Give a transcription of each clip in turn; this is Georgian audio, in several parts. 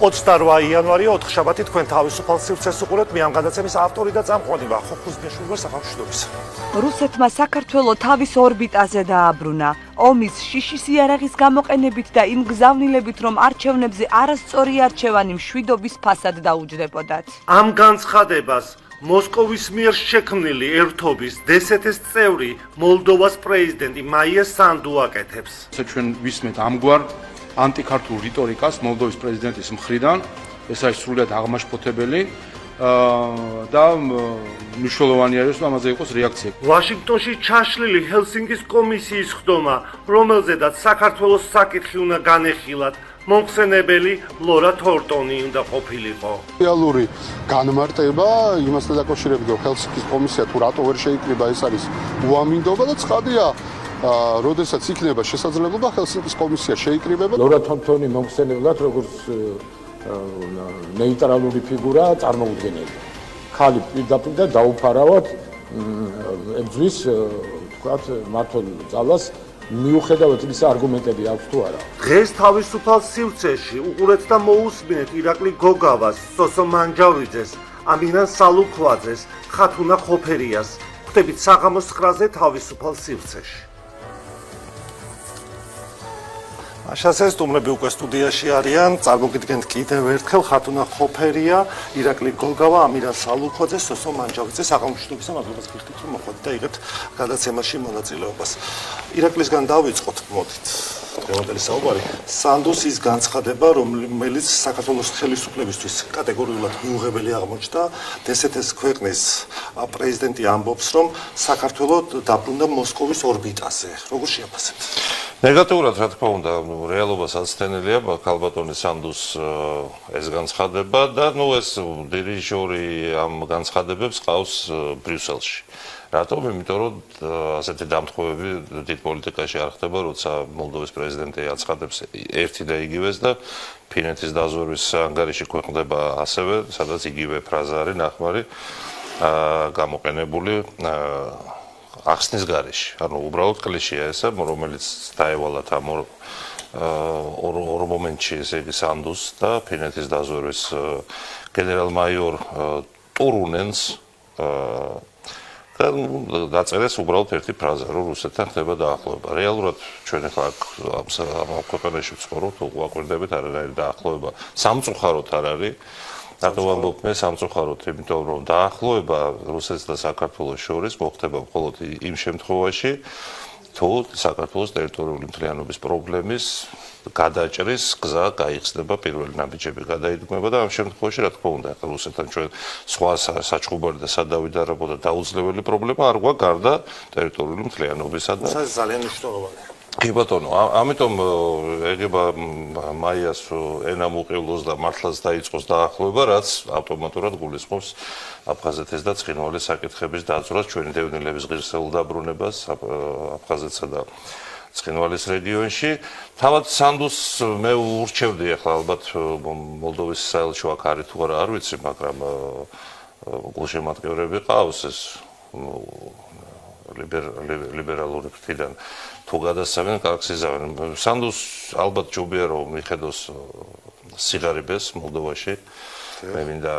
28 იანვარია 4 შაბათი თქვენ თავისუფალ სივრცეს უყურებთ. მე ამ გადაცემის ავტორი და წამყვანი ვარ ხოხუზიაშვილი ვარ სახელმწიფოების. რუსეთმა საქართველოს თავის ორბიტაზე დააბრუნა. ომის შიშის იარაღის გამოყენებით და იმ გზავნილებით, რომ არჩევნებზე არასწორი არჩევანი მშვიდობის ფასად დაუჯდებოდათ. ამ განცხადებას მოსკოვის მიერ შექმნილი ერთობის დსთ-ის წევრი მოლდოვას პრეზიდენტი მაია სანდუ აკეთებს. ჩვენ ვისმენთ ამგვარ ანტიქართულ რიტორიკას მოლდოვის პრეზიდენტის მხრიდან, ეს არის სრულიად აღმაშფოთებელი და მნიშვნელოვანი არის, რომ ამაზე იყოს რეაქცია. ვაშინგტონში ჩაშლილი ჰელსინკის კომისიის ხდომა, რომელზედაც საქართველოს საკითხი უნდა განეხილათ, მომხსენებელი ლორა თორტონი უნდა ყოფილიყო. რეალური განმარტება იმასთან დაკავშირებით, რომ ჰელსინკის კომისია თუ რატო ვერ შეიკრიბა, ეს არის უამინდობა და ცხადია, როდესაც იქნება შესაძლებლობა ჰელსინკის კომისია შეიკრიბება. ლორა თორტონი მომხსენებლად როგორც ნეიტრალური ფიგურა წარმოუდგენელი. ხალი პირდაპირ და დაუფარავად ებძვის, თქვათ, მართულ ძალას მიუხედავად იმისა არგუმენტები აქვს თუ არა. დღეს თავისუფალ სივრცეში უყურეთ და მოусმინეთ ირაკლი გოგავას, სოსო მანჯავიძეს, ამინან სალუქვაძეს, ხათუნა ხოფერიას. ხვდებით საღამოს 9-ზე თავისუფალ სივრცეში. მაშასე სტუმრები უკვე სტუდიაში არიან. წარმოგიდგენთ კიდევ ერთხელ ხათუნა ხოფერია, ირაკლი გოგავა, ამირან სალუქვაძე, სოსო მანჯავიძე. სახელმწიფოებისა მადლობას გიხდით, რომ მოხვდით და იღებთ გადაცემაში მონაწილეობას. ირაკლისგან დავიწყოთ, მოდით. დღევანდელი საუბარი სანდუსის განცხადება, რომელიც საქართველოს ხელისუფლებისთვის კატეგორიულად მიუღებელი აღმოჩნდა. დსთ-ის ქვეყნის პრეზიდენტი ამბობს, რომ საქართველოს დაბრუნდა მოსკოვის ორბიტაზე. როგორ შეაფასებთ? ნეგატიურად, რა თქმა უნდა, რეალობას აცდენელია ქალბატონის სანდუს ეს განცხადება და ეს დირიჟორი ამ განცხადებებს ყავს ბრიუსელში. რატომ? იმიტომ რომ ასეთი დამთხოვები დიდ პოლიტიკაში არ ხდება, როცა მოლდოვის პრეზიდენტი აცხადებს ერთი და იგივეს და ფინეთის დაზვერვის ანგარიში ქვეყნდება ასევე, სადაც იგივე ფრაზა არის ნახმარი გამოყენებული ახსნის გარეშე. ანუ უბრალოდ კლიშეა ესა, რომელიც დაევალათ ამ ორ მომენტში, ესე იგი სანდუს და ფინეთის დაზვერვის გენერალ-მაიორ ტურუნენს და დაწერეს უბრალოდ ერთი ფრაზა, რომ რუსეთთან ხდება დაახლოება. რეალურად ჩვენ ახლა ამ ქვეყანაში ვცხოვრობთ, უაკვირდებით არანაირი დაახლოება სამწუხაროდ არ არის. რატომ ვამბობ მე სამწუხაროდ? იმიტომ რომ დაახლოება რუსეთს და საქართველოს შორის მოხდება მხოლოდ იმ შემთხვევაში, თუ საქართველოს ტერიტორიული მთლიანობის პრობლემის გადაჭრის გზა გაიხსნება, პირველი ნაბიჯები გადაიდგმება და ამ შემთხვევაში, რა თქმა უნდა, რუსეთთან ჩვენ სხვა საჩხუბარი და სადავიდარებო და დაუძლეველი პრობლემა არ გვაქვს გარდა ტერიტორიული მთლიანობისა და ეს ძალიან მნიშვნელოვანია. კი ბატონო, ამიტომ ეგება მაიას ენამუყივლოს და მართლაც დაიწყოს დაახლოება, რაც ავტომატურად გულისხმობს აფხაზეთის და ცხინვალის საკითხების დაძვრას, ჩვენი დევნილების ღირსეულ დაბრუნებას აფხაზეთსა და ცხინვალის რეგიონში. თავად სანდუს მე ურჩევდი ახლა ალბათ მოლდოვის საელჩო აქ არის თუ არა არ ვიცი, მაგრამ გულშემატკივრები ყავს ეს ლიბერალური ფრთიდან თუ გადასცემენ კარგს იზავენ. სანდუს ალბათ ჯობია რომ მიხედოს სიღარიბეს მოლდოვაში. მე მინდა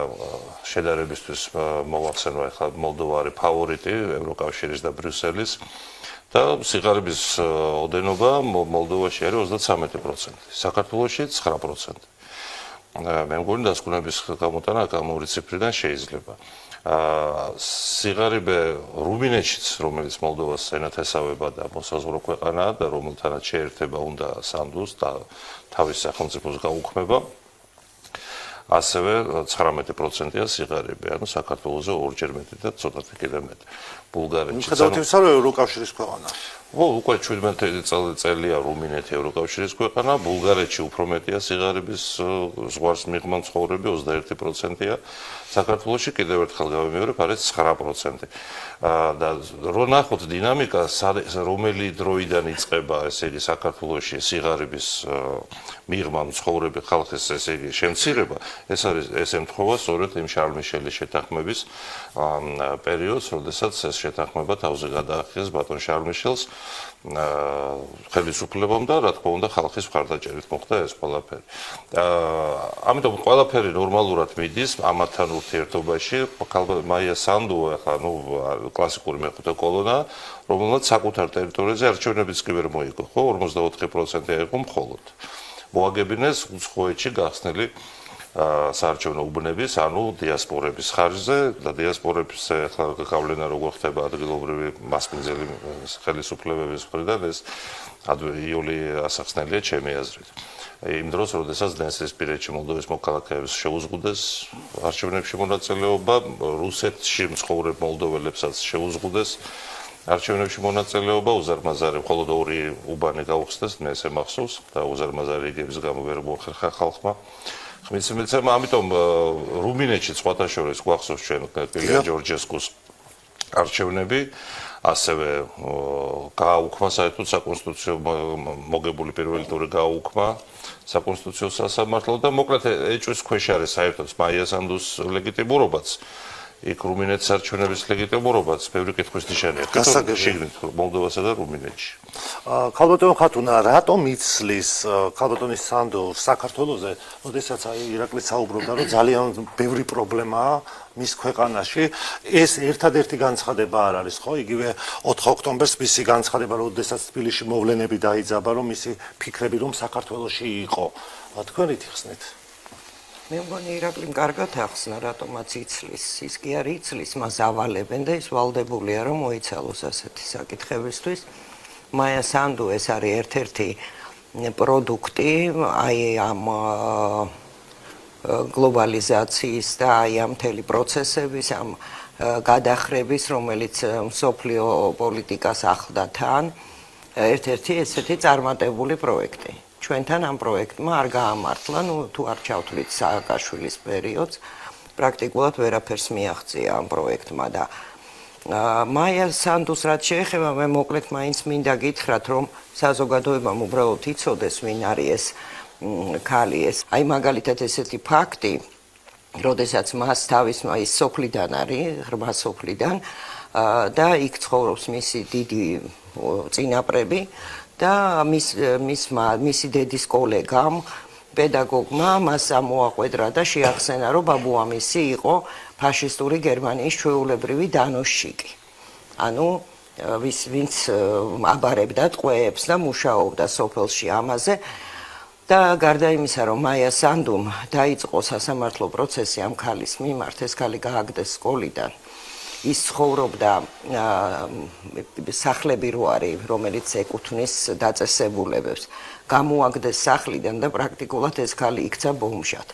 შედარებისთვის მოვახსენო ახლა მოლდოვა არის ფავორიტი ევროკავშირის და ბრიუსელის და სიღარიბის ოდენობა მოლდოვაში არის 33%, საქართველოში 9%. მე მგონი დასკვნების გამოტანა ამური ციფრიდან შეიძლება. სიღარიბე რუმინეთშიც, რომელიც მოლდოვას ენათესავება და მოსაზღვრო ქვეყანაა და რომელთანაც შეერთება უნდა სანდუს და თავის სახელმწიფოს გაუქმება, ასევე 19%-ია სიღარიბე, ანუ საქართველოზე ორჯერ მეტი და ცოტათი კიდევ მეტი. ბულგარეთში. მიხედავთ იმისა, რომ ევროკავშირის ქვეყანა. უკვე 17 წელია რუმინეთი ევროკავშირის ქვეყანა, ბულგარეთში უფრო მეტია სიღარიბის ზღვარს მიღმა მცხოვრები 21%-ია. საქართველოში კიდევ ერთხელ გავიმეორებ, არის 9%. და რო ნახოთ დინამიკა, რომელი დროიდან იწყება, ესე იგი, საქართველოში სიღარიბის მიღმა მცხოვრები ხალხის, ესე იგი, შემცირება, ეს ემთხვევა სწორედ იმ შარლ მიშელის შეთანხმების პერიოდს, როდესაც ეს შეთანხმება თავზე გადაახიეს ბატონ შარლ მიშელს ხელისუფლებამ და რა თქმა უნდა ხალხის მხარდაჭერით მოხდა ეს ყველაფერი. ამიტომ ყველაფერი ნორმალურად მიდის ამათთან ურთიერთობაში. მაია სანდუ ახლა კლასიკური მეხუთე კოლონა, რომელსაც საკუთარ ტერიტორიაზე არჩევნებიც კი ვერ მოიგო, ხო? 44% იყო მხოლოდ. მოაგებინეს უცხოეთში გახსნილი საარჩევნო უბნების, ანუ დიასპორების ხარჯზე და დიასპორების ახლა გავლენა როგორ ხდება ადგილობრივი მასპინძელი ხელისუფლებების მხრიდან ეს იოლი ასახსნელია ჩემი აზრით. იმ დროს, როდესაც დნესტრისპირეთში მოლდოვის მოქალაქეებს შეუზღუდეს არჩევნებში მონაწილეობა, რუსეთში მცხოვრებ მოლდოველებსაც შეუზღუდეს არჩევნებში მონაწილეობა, უზარმაზარი მხოლოდ 2 უბანი გაუხსნეს, მე ესე მახსოვს და უზარმაზარი იდეების გამო ვერ მოახერხა ხალხმა. ხმის მიცემა, ამიტომ რუმინეთში სხვათა შორის გვახსოვს ჩვენ კილია ჯორჯესკუს არჩევნები, ასევე გააუქმა საერთოდ საკონსტიტუციო მოგებული პირველი ტური გააუქმა საკონსტიტუციო სასამართლო და მოკლედ ეჭვის ქვეშ არის საერთოდ მაია სანდუს ლეგიტიმურობაც. იქ რუმინეთის არჩევნების ლეგიტიმურობაც ბევრი კითხვის ნიშანია. შიგნით მოლდოვასა და რუმინეთში. ქალბატონ ხათუნა, რატომ იცლის ქალბატონის სანდო საქართველოზე, როდესაც ირაკლი საუბრობდა, რომ ძალიან ბევრი პრობლემაა მის ქვეყანაში, ეს ერთადერთი განცხადება არ არის, ხო? იგივე 4 ოქტომბერს მისი განცხადება, როდესაც თბილისში მოვლენები დაიძაბა, რომ მისი ფიქრები რომ საქართველოში იყო. თქვენ ითიხსნით? მე მგონი ირაკლიმ კარგად ახსნა, რატომაც იცლის, ის კი არ იცლის, მას ავალებენ და ის ვალდებულია რომ მოიცალოს ასეთი საკითხებისთვის. მაია სანდუ ეს არის ერთ-ერთი პროდუქტი აი ამ გლობალიზაციის და აი ამ მთელი პროცესების, ამ გადახრების, რომელიც მსოფლიო პოლიტიკას ახლდა თან, ერთ-ერთი ესეთი წარმატებული პროექტი. ჩვენთან ამ პროექტმა არ გაამართლა, თუ არ ჩავთვლით სააკაშვილის პერიოდს, პრაქტიკულად ვერაფერს მიაღწია ამ პროექტმა და მაია სანდუს რაც შეეხება, მე მოკლედ მაინც მინდა გითხრათ, რომ საზოგადოებამ უბრალოდ იცოდეს, ვინ არის ეს ქალი ეს. აი მაგალითად ესეთი ფაქტი, როდესაც მას თავის ის სოფლიდან არის, ღრმა სოფლიდან და იქ ცხოვრობს მისი დიდი წინაპრები და მისი დედის კოლეგამ, პედაგოგმა მას ამოაყვედრა და შეახსენა, რომ ბაბუამისი იყო ფაშისტური გერმანიის ჩვეულებრივი დანოშიკი. ანუ ვინც აბარებდა ტყვეებს და მუშაობდა სოფელში ამაზე და გარდა იმისა, რომ მაია სანდუმ დაიწყო სასამართლო პროცესი ამ ქალის მიმართ, ეს ქალი გააგდეს სკოლიდან. ის ცხოვრობდა სახლები რო არის, რომელიც ეკუთვნის დაწესებულებებს. გამოაგდეს სახლიდან და პრაქტიკულად ეს ქალი იქცა ბომჟად.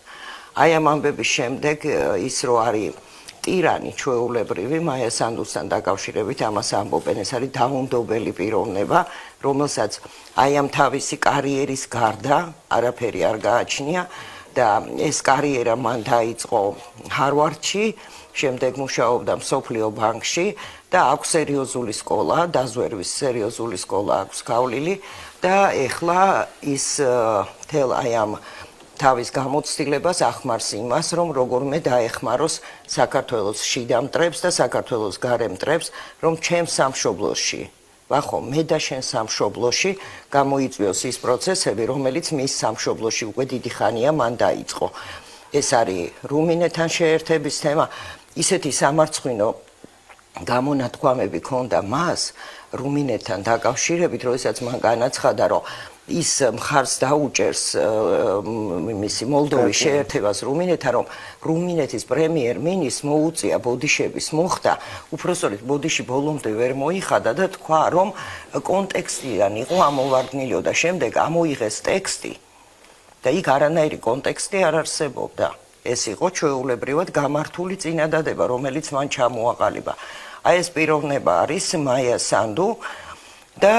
აი ამ ამბების შემდეგ ის რო არის ტირანი ჩვეულებრივი მაია სანდუსთან დაკავშირებით ამას ამბობენ, ეს არის დაუნდობელი პიროვნება, რომელსაც აი ამ თავისი კარიერის გარდა არაფერი არ გააჩნია და ეს კარიერა მან დაიწყო ჰარვარდში, შემდეგ მუშაობდა მსოფლიო ბანკში და აქვს სერიოზული სკოლა, დაზვერვის სერიოზული სკოლა აქვს გავლილი და ეხლა ის თელ აი ამ თავის გამოცდილებას ახმარს იმას, რომ როგორმე დაეხმაროს საქართველოს შიდა მტრებს და საქართველოს გარე მტრებს, რომ ჩემს სამშობლოში, ვახო, მე და შენ სამშობლოში გამოიწვიოს ის პროცესები, რომელიც მის სამშობლოში უკვე დიდი ხანია მან დაიწყო. ეს არის რუმინეთთან შეერთების თემა, ისეთი სამარცხვინო გამონათქვამები ქონდა მას რუმინეთთან დაკავშირებით, როდესაც მან განაცხადა, რომ ის მხარს დაუჭერს მისი მოლდოვის შეერთებას რუმინეთთან, რომ რუმინეთის პრემიერ-მინისტრს მოუწია ბოდიშების მოხდა, უпростоრით ბოდიში ბოლომდე ვერ მოიხადა და თქვა, რომ კონტექსტიდან იყო ამოვარდნილიო და შემდეგ ამოიღეს ტექსტი და იქ არანაირი კონტექსტი არ არსებობდა. ეს იყო ჩვეულებრივად გამართული წინადადება, რომელიც მან ჩამოაყალიბა. აი ეს პიროვნება არის მაია სანდუ და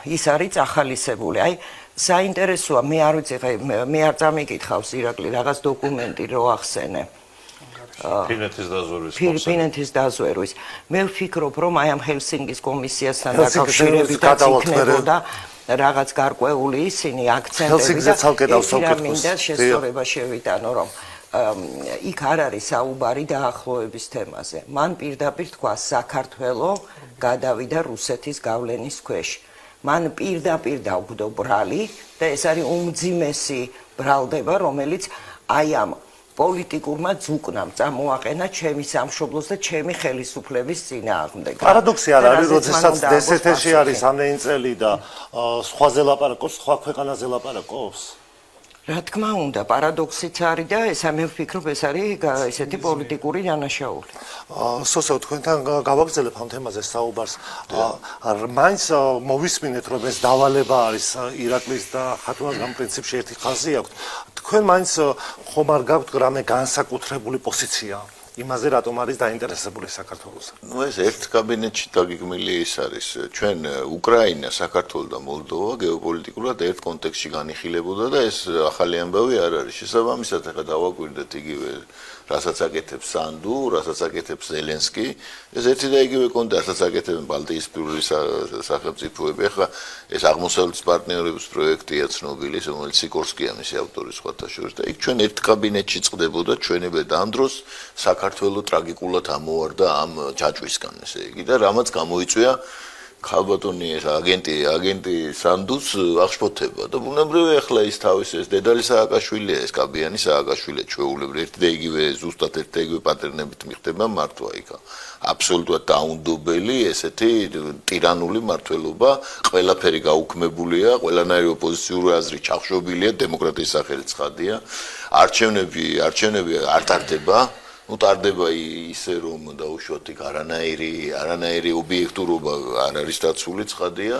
ის არის ახალისებული. აი საინტერესოა, მე არ ვიცი, მე არ წამიკითხავს ირაკლი რაღაც დოკუმენტი რო ახსენე. ფინეთის დაზვერვის. მე ვფიქრობ, რომ აი ამ ჰელსინკის კომისიასთან დაკავშირებით იქნებოდა რაღაც გარკვეული ისინი აქცენტები ჰელსინკიზე ცალკე დავსავკეთ მინდა შესწორება შევიტანო, რომ იქ არ არის საუბარი დაახლოების თემაზე. მან პირდაპირ თქვა საქართველო გადავიდა რუსეთის გავლენის ქვეშ. მან პირდაპირ დაუგდო ბრალი და ეს არის უმძიმესი ბრალდება, რომელიც აი ამ პოლიტიკურმა ძუკნამ წამოაყენა ჩემი სამშობლოს და ჩემი ხელისუფლების წინააღმდეგ. პარადოქსი არ არის, როდესაც DST-ში არის ამენწელი და სხვაზე ლაპარაკობს, სხვა ქვეყანაზე ლაპარაკობს? რა თქმა უნდა, პარადოქსიც არის და მე ვფიქრობ, ეს არის ესეთი პოლიტიკური დანაშაული. სოსო, თქვენთან გავაგრძელებ ამ თემაზე საუბარს. მაინც მოვისმინეთ, რომ ეს დავალება არის ირაკლის და ხათუნას ამ პრინციპში ერთი ხაზი აქვს. თქვენ მაინც ხომ არ გაქვთ რამე განსაკუთრებული პოზიცია იმაზე, რატომ არის დაინტერესებული საქართველოს? ნუ ეს ერთ კაბინეტში დაგიგმილი ის არის. ჩვენ უკრაინა, საქართველო და მოლდოვა გეოპოლიტიკურად ერთ კონტექსტში განიხილებოდა და ეს ახალი ამბავი არ არის. შესაბამისად, ახლა დავაკვირდეთ იგივე რასაც აკეთებს სანდუ, რასაც აკეთებს ზელენსკი, ეს ერთი და იგივე კონტექსტი, რასაც აკეთებენ ბალტიისპირული სახელმწიფოები. ახლა ეს აღმოსავლეთის პარტნიორების პროექტია ცნობილი, რომელიც სიკორსკია მისი ავტორი სხვათა შორის და იქ ჩვენ ერთ კაბინეტში წყდებოდა ჩვენებად ამ დროს საქართველო ტრაგიკულად ამოვარდა ამ ჯაჭვისგან, ესე იგი და რამაც გამოიწვია ქალბატონი ეს აგენტი სანდუს აღშფოთება და ბუნებრივია ახლა ის თავის ეს დედალი სააკაშვილია, ეს კაბიანი სააკაშვილი ჩვეულებრივ ერთი და იგივე ზუსტად ერთი და იგივე პატერნებით მიხდება მართვა იქა. აბსოლუტურად დაუნდობელი ესეთი ტირანული მართლობა, ყველაფერი გაუქმებულია, ყველანაირი ოპოზიციური აზრი ჩახშობილია, დემოკრატიის სახელი ცხადია. არჩევნები არ ტარდება. ნუ ტარდება ისე რომ დაუშვათ იქ არანაირი ობიექტურობა არ არის დაცული ცხადია.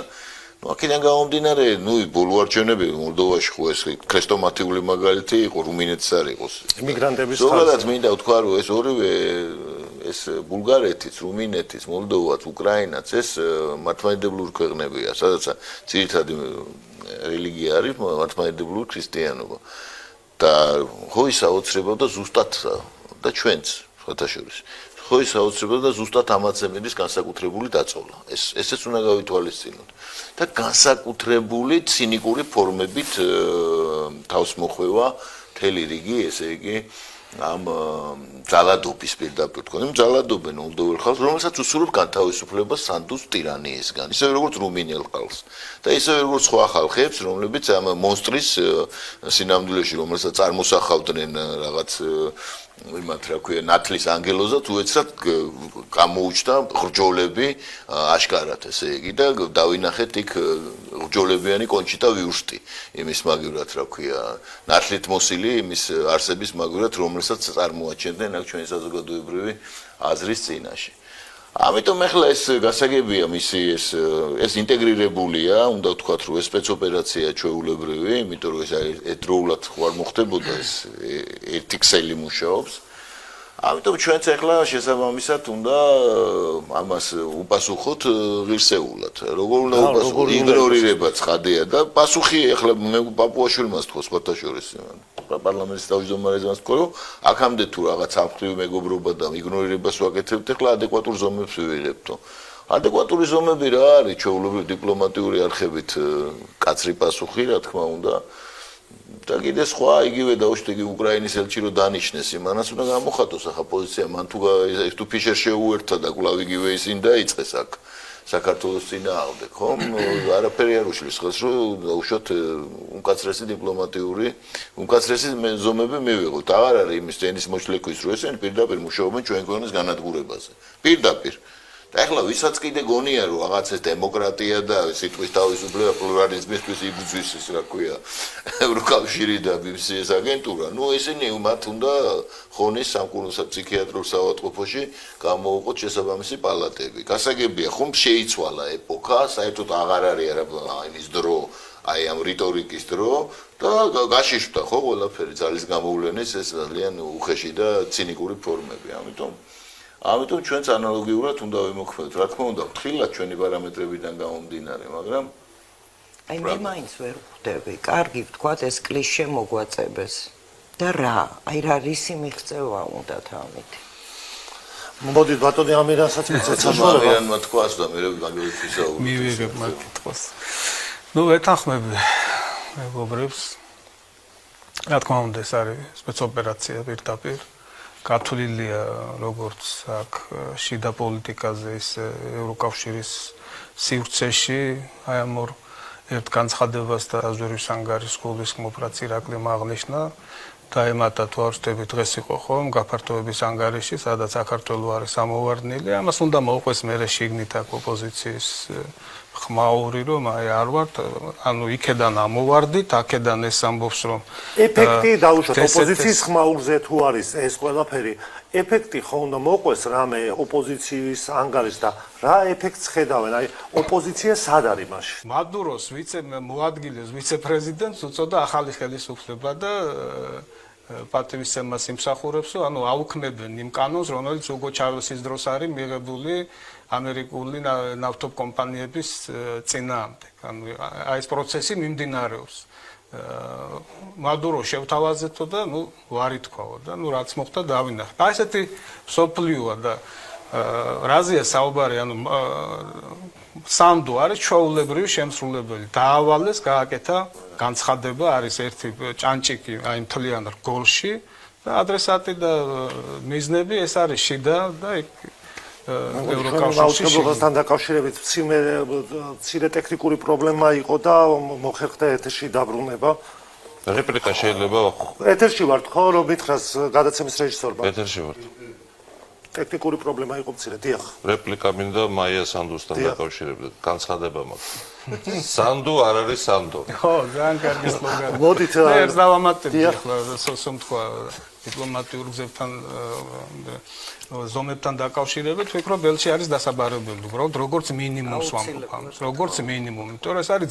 ნუ აქედან გამომდინარე, ბოლო არჩევნები მოლდოვაში ხო ეს ქრესტომატიული მაგალითი იყო, რუმინეთს არ იყოს. იმიგრანტების ზოგადად მინდა ვთქვა, რომ ეს ორივე ეს ბულგარეთის, რუმინეთის, მოლდოვაც, უკრაინაც ეს მართლმადიდებლური ქვეყნებია, სადაც ძირითადი რელიგია არის მართლმადიდებლური ქრისტიანობა. და ხო ის აუცილებლად და ზუსტად და ჩვენც სხვათა შორის ხო ის აუცილებლად და ზუსტად ამაცემების განსაკუთრებული დაწოლა. ესეც უნდა გავითვალისწინოთ. და განსაკუთრებული ცინიკური ფორმებით თავს მოხვევა მთელი რიგი, ესე იგი ამ ძალადობის პირდაპირ თქვენ ძალადობენ მოლდოველ ხალხს, რომელსაც უსურვებ განთავისუფლება სანდუს ტირანიისგან, ისევე როგორც რუმინელ ხალხს და ისევე როგორც სხვა ხალხებს, რომლებიც ამ მონსტრის სინამდვილეში, რომელსაც წარმოსახავდნენ რაღაც იმათ რა ქვია ნათლის ანგელოზად უეცრად გამოუჩნდა ღვჯოლები აშკარად ესე იგი და დავინახეთ იქ ღვჯოლებიანი კონჩიტა ვიურსტი იმის მაგივრად რა ქვია ნათლით მოსილი იმის არსების მაგივრად რომელსაც წარმოაჩენდნენ აქ ჩვენი საზოგადოებრივი აზრის წინაშე. ამიტომ ახლა ეს გასაგებია მისი ეს ინტეგრირებულია, უნდა ვთქვათ, რომ ეს სპეცოპერაცია ჩვეულებრივი, იმიტომ რომ ეს ერთდროულად ხო არ მოხდებოდა ეს ერთი ქსელი მუშაობს. ამიტომ ჩვენც ახლა შესაბამისად უნდა ამას უპასუხოთ ღირსეულად. როგორ უნდა უპასუხოთ? იგნორირება ცხადია და პასუხი ახლა მე პაპუაშვილმა თქვა სხვათა შორის პარლამენტის თავმჯდომარეს თქვა, რომ აქამდე თუ რაღაც სამხრივ მეგობრობა და იგნორირებას ვაკეთებთ, ახლა ადეკვატურ ზომებს ვიღებთო. ადეკვატური ზომები რა არის ჩვეულებრივ დიპლომატიური არხებით კაცრი პასუხი, რა თქმა უნდა. და კიდე სხვა იგივე დაუშვით უკრაინის ელჩი რო დანიშნეს იმანაც უნდა გამოხატოს ახლა პოზიცია მან თუ ფიშერ შეუერთა და კვლავ იგივე ისინი დაიწყეს აქ საქართველოს წინააღმდეგ ხო არაფერი არ უშლის ხელს რომ დაუშვათ უმკაცრესი დიპლომატიური უმკაცრესი ზომები მივიღოთ აღარ არის იმის ენის მოშლეკვის რო ესენი პირდაპირ მუშაობენ ჩვენ ქვეყნის განადგურებაზე პირდაპირ და ახლა ვისაც კიდე გონია რომ რაღაც ეს დემოკრატია და სიტყვის თავისუფლება პლურალიზმისთვის იბრძვის ის რა ქვია ევროკავშირი და BBC-ის აგენტურა ნუ ისინი მათ უნდა ხონის სამკურნალო ფსიქიატრიულ საავადმყოფოში გამოუყოთ შესაბამისი პალატები გასაგებია ხომ შეიცვალა ეპოქა საერთოდ აღარ არის იმის დრო აი ამ რიტორიკის დრო და გაშიშვლდა ხო ყველაფერი ძალის გამოვლენის ეს ძალიან უხეში და ცინიკური ფორმები ამიტომ ჩვენც ანალოგიურად უნდა ვიმოქმედოთ. რა თქმა უნდა, ფრთხილად ჩვენი პარამეტრებიდან გამომდინარე, მაგრამ აი მე მაინც ვერ ხვდები. კარგი ვთქვათ ეს კლიშე მოგვაწებეს. და რა? აი რა რისი მიღწევა უნდათ ამით? მოდით ბატონი ამირანსაც მიცეცავ. ამირანმა თქვას და მე მაგალითად ვისაუბრებ. მივიღებ მათ კითხვას. ნუ ეთანხმები მეგობრებს. რა თქმა უნდა, ეს არის სპეცოპერაცია პირდაპირ. გათვლილია როგორც აქ შიდა პოლიტიკაზე, ის ევროკავშირის სივრცეში, აი ამ ორ ერთ განცხადებას და საზღვრის ანგარის სკოლის მოფრაც ირაკლი აღნიშნა. დაემატა თუ არ ვსწრები დღეს იყო ხომ გაფართოების ანგარიში, სადაც საქართველოს არის ამოვარდნილი. ამას უნდა მოუყვეს მერე შიგნით აქ ოპოზიციის ხმაური, რომ აი არ ვართ, ანუ იქედან ამოვარდით, აქედან ეს ამბობს, რომ ეფექტი დაუშვათ ოპოზიციის ხმაურზე თუ არის ეს ყველაფერი, ეფექტი ხო უნდა მოყვეს რამე ოპოზიციის ანგარიშს და რა ეფექტს ხედავენ? აი ოპოზიცია სად არის მაშინ? მადუროს მოადგილეს ვიცე-პრეზიდენტს უწოდა ახალი ხელისუფლება და პატივისცემას იმსახურებს, რომ ანუ აუქმებენ იმ კანონს, რომელიც უგო ჩარლზის დროს არის მიღებული ამერიკული ნავთობ კომპანიების წინააღმდეგ. ანუ აი ეს პროცესი მიმდინარეობს. მადურო შევთავაზეთო და ნუ ვარი თქვაო და ნუ რაც მოხდა დავინახე. აი ესეთი სოფლიოა და რაზეა საუბარი, ანუ სანდო არის ჩვეულებრივი შემსრულებელი. დაავალეს, გააკეთა განცხადება, არის ერთი ჭანჭიკი აი მთლიან რგოლში და ადრესატი და მიზნები ეს არის შიდა და ევროკავშირთან დაკავშირებით მცირე ტექნიკური პრობლემა იყო და მოხერხდა ეთერში დაბრუნება. რეპლიკა შეიძლება ეთერში ვართ ხო, რომ მითხრას გადაცემის რეჟისორმა? ეთერში ვარ. ტექნიკური პრობლემა იყო მცირე, დიახ. რეპლიკა მინდა მაია სანდუსთან დაკავშირებით. განცხადება მაქვს. სანდუ არ არის სანდო. ხო, ძალიან კარგი სლოგანი. მოდით ეს დავამატებდი ახლა სომთქვა დიპლომატიურ გზებთან ზომებთან დაკავშირებით, ვფიქრობ ველში არის დასაბარებელი, უბრალოდ როგორც მინიმუმს ვამბობ ამას, როგორც მინიმუმი, იმიტომ რომ ეს არის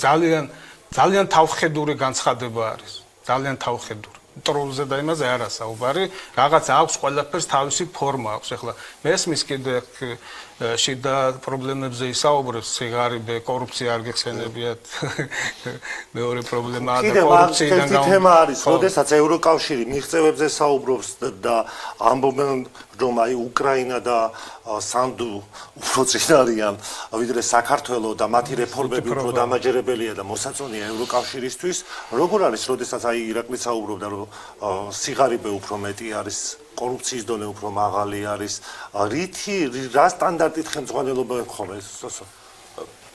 ძალიან თავხედური განცხადება არის, ძალიან თავხედური. ტროლზე და იმაზე არა საუბარი, რაღაც აქვს ყველაფერს თავისი ფორმა აქვს. ახლა მესმის კიდე შიდა პრობლემებზე ისაუბრებს, სიგარები, კორუფცია არ გეხსენებიათ. მეორე პრობლემაა და კორუფციიდან კიდე თემა არის, როდესაც ევროკავშირი მიღწევებზე საუბრობს და ამბობენ, რომ აი უკრაინა და სანდუ უფრო წინ არიან, ვიდრე საქართველო და მათი რეფორმები უფრო დამაჯერებელია და მოსაწონია ევროკავშირისთვის. როგორ არის, როდესაც აი ირაკლი საუბრობდა, რომ სიგარები უფრო მეტი არის, კორუფციის დონე უფრო მაღალი არის, რა სტანდარტით ხელმძღვანელობა ეხება ეს სოსო?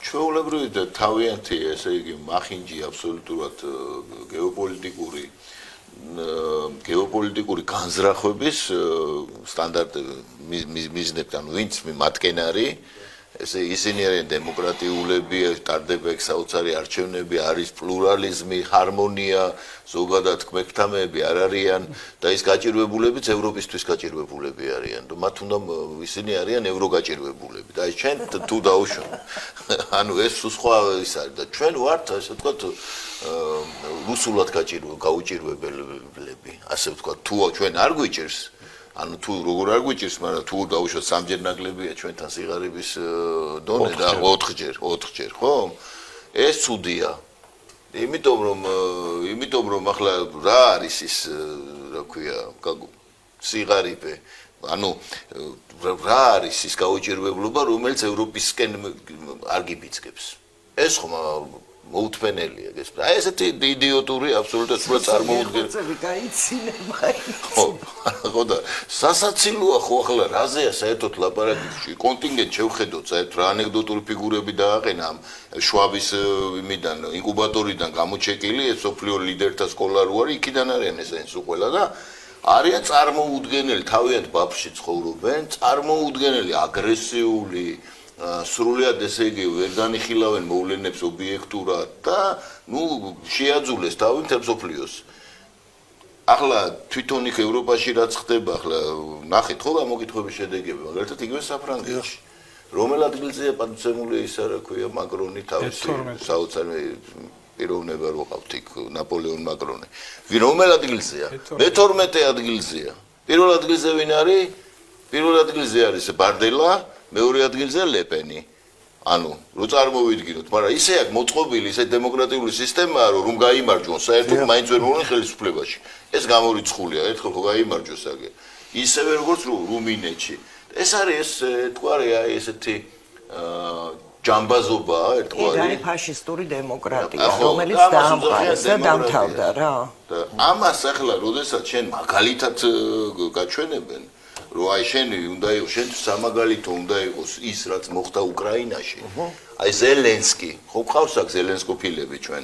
ჩვეულებრივი და თავიანთი, ესე იგი, მახინჯი აბსოლუტურად გეოპოლიტიკური განზრახვების სტანდარტები მიზნებთან, ვინც მათკენ არის, ესე ისინი არიან დემოკრატიულები, ტარდება ეგ საოცარი არჩევნები, არის პლურალიზმი, ჰარმონია, ზოგადად ქმექთამეები არ არიან და ის გაჭირვებულებიც ევროპისთვის გაჭირვებულები არიან. მათ უნდა ისინი არიან ევროგაჭირვებულები და აი ჩვენ თუ დაუშვათ. ანუ ეს სხვა ის არის და ჩვენ ვართ, ასე ვთქვათ, რუსულად გაუჭირვებელები, ასე ვთქვათ, თუ ჩვენ არ გვიჭირს ანუ თუ როგორ არ გვიჭირს, მაგრამ თუ დაუშვათ სამჯერ ნაკლებია ჩვენთან სიგარების დონე და 4ჯერ, ხო? ეს ცუდია. იმიტომ რომ ახლა რა არის ის, რა ქვია, სიგარიპე. ანუ რა არის ის გაუჭირვებლობა, რომელიც ევროპისკენ არ გიბიძგებს. ეს ხომ მოუთმენელია ეს. აი ესეთი იდიოტური აბსოლუტურად სულად წარმოუდგენელი. ხო და სასაცილოა ხო ახლა რაზეა საერთოდ ლაპარაკი? კონტინგენტ შევხედოთ საერთოდ რა ანეკდოტური ფიგურები დააყენა ამ შვაბის იმიდან ინკუბატორიდან გამოჩეკილი ეს სოფლიო ლიდერთა სკოლა რო არის, იქიდან არიან ესენს უყველა და არიან წარმოუდგენელი, თავიანთ ბაბში ცხოვრობენ, წარმოუდგენელი, აგრესიული სრულიად ესე იგი ვერ განიხილავენ მოვლენებს ობიექტურად და ნუ შეაძულეს თავი მთელ სოფლიოს. ახლა თვითონ იქ ევროპაში რაც ხდება, ახლა ნახეთ ხო გამოკითხების შედეგები, მაგალითად იგივე საფრანგეთში. რომელ ადგილზეა პატივცემული ის რა ქვია მაკრონი თავისი საოცარი პიროვნება რო ყავთ იქ ნაპოლეონ მაკრონი. რომელ ადგილზეა? მე-12 ადგილზეა. პირველ ადგილზე ვინ არის? პირველ ადგილზე არის ბარდელა. მეორე ადგილზე ლეპენი. ანუ რო წარმოვიდგინოთ, მაგრამ ისე აქვს მოწყობილი ისე დემოკრატიული სისტემაა, რომ გაიმარჯვონ, საერთოდ მაინც ვერ მოვლენ ხელისუფლებაში. ეს გამორიცხულია, ერთხელ ხო გაიმარჯვოს აგე. ისევე როგორც რუმინეთში. ეს არის ეს თქვა აი ესეთი ჯამბაზობაა კი, ერთგვარი. არის ფაშისტური დემოკრატია, ახლა, რომელიც ამას დაამყარეს და უძახიან დამთავრდა რა. და ამას ახლა როდესაც შენ მაგალითად გაჩვენებენ, რომ აი შენი უნდა იყოს, შენ სამაგალითო უნდა იყოს ის, რაც მოხდა უკრაინაში. აი ზელენსკი, ხო ყავს აქ ზელენსკოფილები ჩვენ,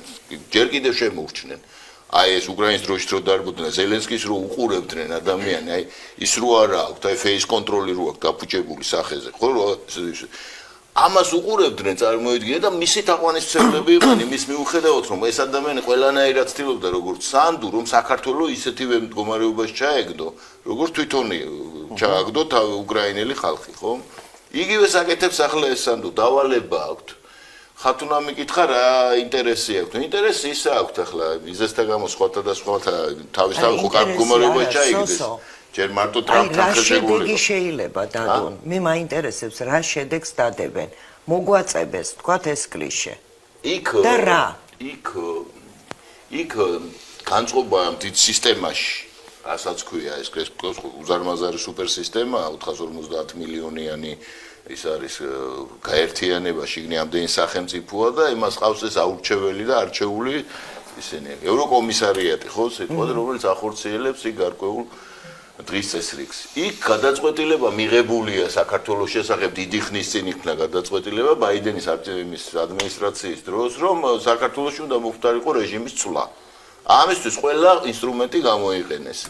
ჯერ კიდევ შემოურჩნენ. აი ეს უკრაინის დროშით რო დარბოდნენ, ზელენსკის რო უყურებდნენ ადამიანი, აი ის რო არა აქვს, აი face control-ი რო აქვს დაფუჭებული სახეზე, ხო რა ამას უყურებდნენ წარმოიდგინე და მისი თაყვანისმცემლები იყვნენ იმის მიუხედავად რომ ეს ადამიანი ყველანაირად ცდილობდა როგორც სანდუ რომ საქართველოს ისეთივე მდგომარეობაში ჩაეგდო როგორც თვითონ ჩააგდო უკრაინელი ხალხი ხო იგივე საკეთებს ახლა ეს სანდუ დავალება აქვს ხათუნა მიკითხა რა ინტერესი აქვს ინტერესი ის აქვს ახლა ვიზესთან გამო სხვათა და სხვათა თავისთავად ხო კარგ მდგომარეობაში ჩაიგდეს ჯერ მარტო ტრამპთან შედეგი შეიძლება დადონ. მე მაინტერესებს რა შედეგს დადებენ. მოგვაწებეს, თქვათ ეს კლიშე. და რა? იქ განწყობა დიდ სისტემაში, რასაც ქვია ეს უზარმაზარი სუპერსისტემა 450 მილიონიანი ის არის გაერთიანება შიგნი ამდენი სახელმწიფოა და იმას ყავს ეს აურჩეველი და არჩეული ისინი ევროკომისარიატი ხო სიტყვად რომელიც ახორციელებს იქ გარკვეულ დღის წესრიგს. იქ გადაწყვეტილება მიღებულია საქართველოს შესახებ დიდი ხნის წინ იქნა გადაწყვეტილება ბაიდენის ადმინისტრაციის დროს, რომ საქართველოში უნდა მოხდარიყო რეჟიმის ცვლა. ამისთვის ყველა ინსტრუმენტი გამოიყენეს.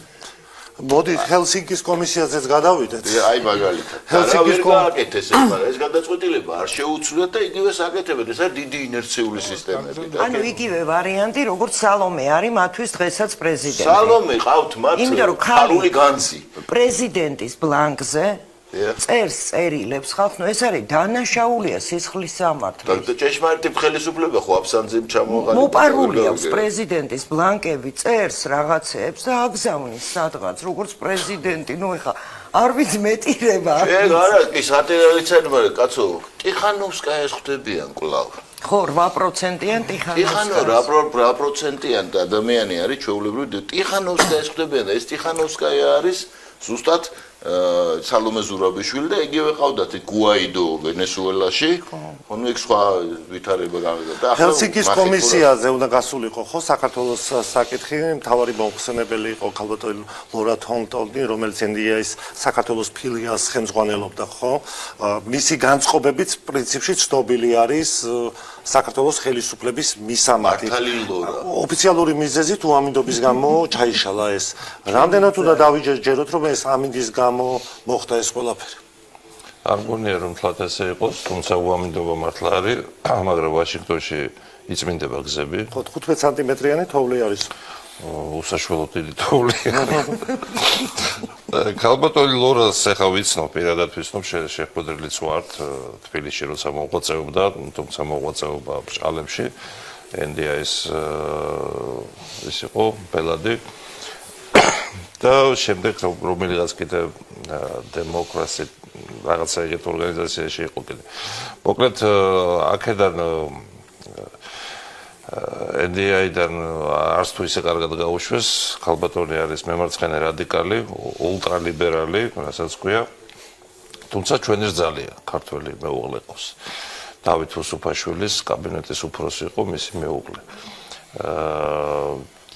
მოდით ჰელსინკის კომისიაზეც გადავიდეთ. აი მაგალითად. ჰელსინკის კომისიას მაგრამ ეს გადაწყვეტილება არ შეუცვლიათ და იგივე საკეთებენ. ეს არის დიდი ინერციული სისტემები. ანუ იგივე ვარიანტი, როგორც სალომე არის მათთვის დღესაც პრეზიდენტი. სალომე ყავთ მათ ხარული განძი. პრეზიდენტის ბლანკზე წერს წერილებს ხალხს, ნუ ეს არის დანაშაულია სისხლის სამართლის. და ჭეშმარიტი ხელისუფლება ხო აბსანძემ ჩამოყალიბდა. მოპარული აქვს პრეზიდენტის ბლანკები, წერს რაღაცებს და აგზავნის სადღაც, როგორც პრეზიდენტი, ნუ ეხა არ ვიცი მეტირება. შენ არა, კი სატირალიცად, მაგრამ კაცო, ტიხანოვსკაიას ხვდებიან კვლავ. ხო, 8%-იან ტიხანოვსკაია. რა პროცენტიან ადამიანი არის ჩვეულებრივი ტიხანოვსკაიას ხვდებიან და ეს ტიხანოვსკაია არის ზუსტად სალომე ზურაბიშვილი და იგივე ყავდათ გუაიდო ვენესუელაში. ანუ იქ სხვა ვითარება გამიგდა. ჰელსინკის კომისიაზე უნდა გასულიყო ხო საქართველოს საკითხი, მთავარი მომხსენებელი იყო ქალბატონი ლორა თონტონი, რომელიც NDI-ის საქართველოს ფილიალს ხელმძღვანელობდა ხო? მისი განწყობებით პრინციპში ცნობილი არის საქართველოს ხელისუფლების მისამართი. ოფიციალური მიზეზით უამინდობის გამო ჩაიშალა ეს. რამდენად უნდა დავიჯეროთ რომ ეს ამინდის გამო მოხდა ეს ყველაფერი? არ გონია რომ თლათ ესე იყოს, თუმცა უამინდობა მართლა არის, მაგრამ ვაშინგტონში იწმინდება გზები. ხო 15 სანტიმეტრიანი თოვლი არის. უსაშველოდ დიდი თოვლი. ქალბატონი ლორას ახლა ვიცნობ, პირადად ვიცნობ, შეხვედრილიც ვართ თბილისში, როცა მოღვაწეობდა, თუმცა მოღვაწეობა ბრჭყალებში. NDI-ის ის იყო ბელადი. და შემდეგ რომელიღაც კიდე დემოკრატი რაღაცა ეგეთ ორგანიზაციაში იყო კიდე. მოკლედ აქედან NDI-დან არც თუ ისე კარგად გაუშვეს, ქალბატონი არის მემარცხენე რადიკალი, ულტრალიბერალი, რასაც ქვია. თუმცა ჩვენი რძალია, ქართველი მეუღლე ყავს. დავით უსუფაშვილის კაბინეტის უფროსი იყო მისი მეუღლე.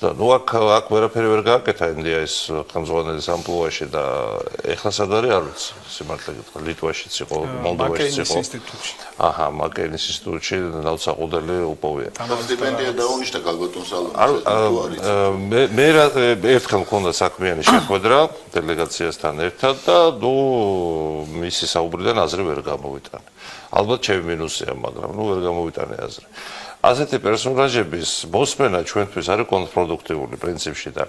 ნუ აქ ვერაფერი ვერ გააკეთა NDI-ის ხელმძღვანელის ამპლუაში და ეხლა სად არის არ ვიცი სიმართლე გითხრა ლიტვაშიც იყო მოლდოვაშიც იყო აჰა მაკეინის ინსტიტუტში ნავსაყუდელი უპოვია სტიპენდია დაუნიშნა ქალბატონ სალომე მე ერთხელ მქონდა საქმიანი შეხვედრა დელეგაციასთან ერთად და ნუ მისი საუბრიდან აზრი ვერ გამოვიტანე ალბათ ჩემი მინუსია მაგრამ ნუ ვერ გამოვიტანე აზრი ასეთი პერსონაჟების მოსმენა ჩვენთვის არის კონტრპროდუქტიული პრინციპში და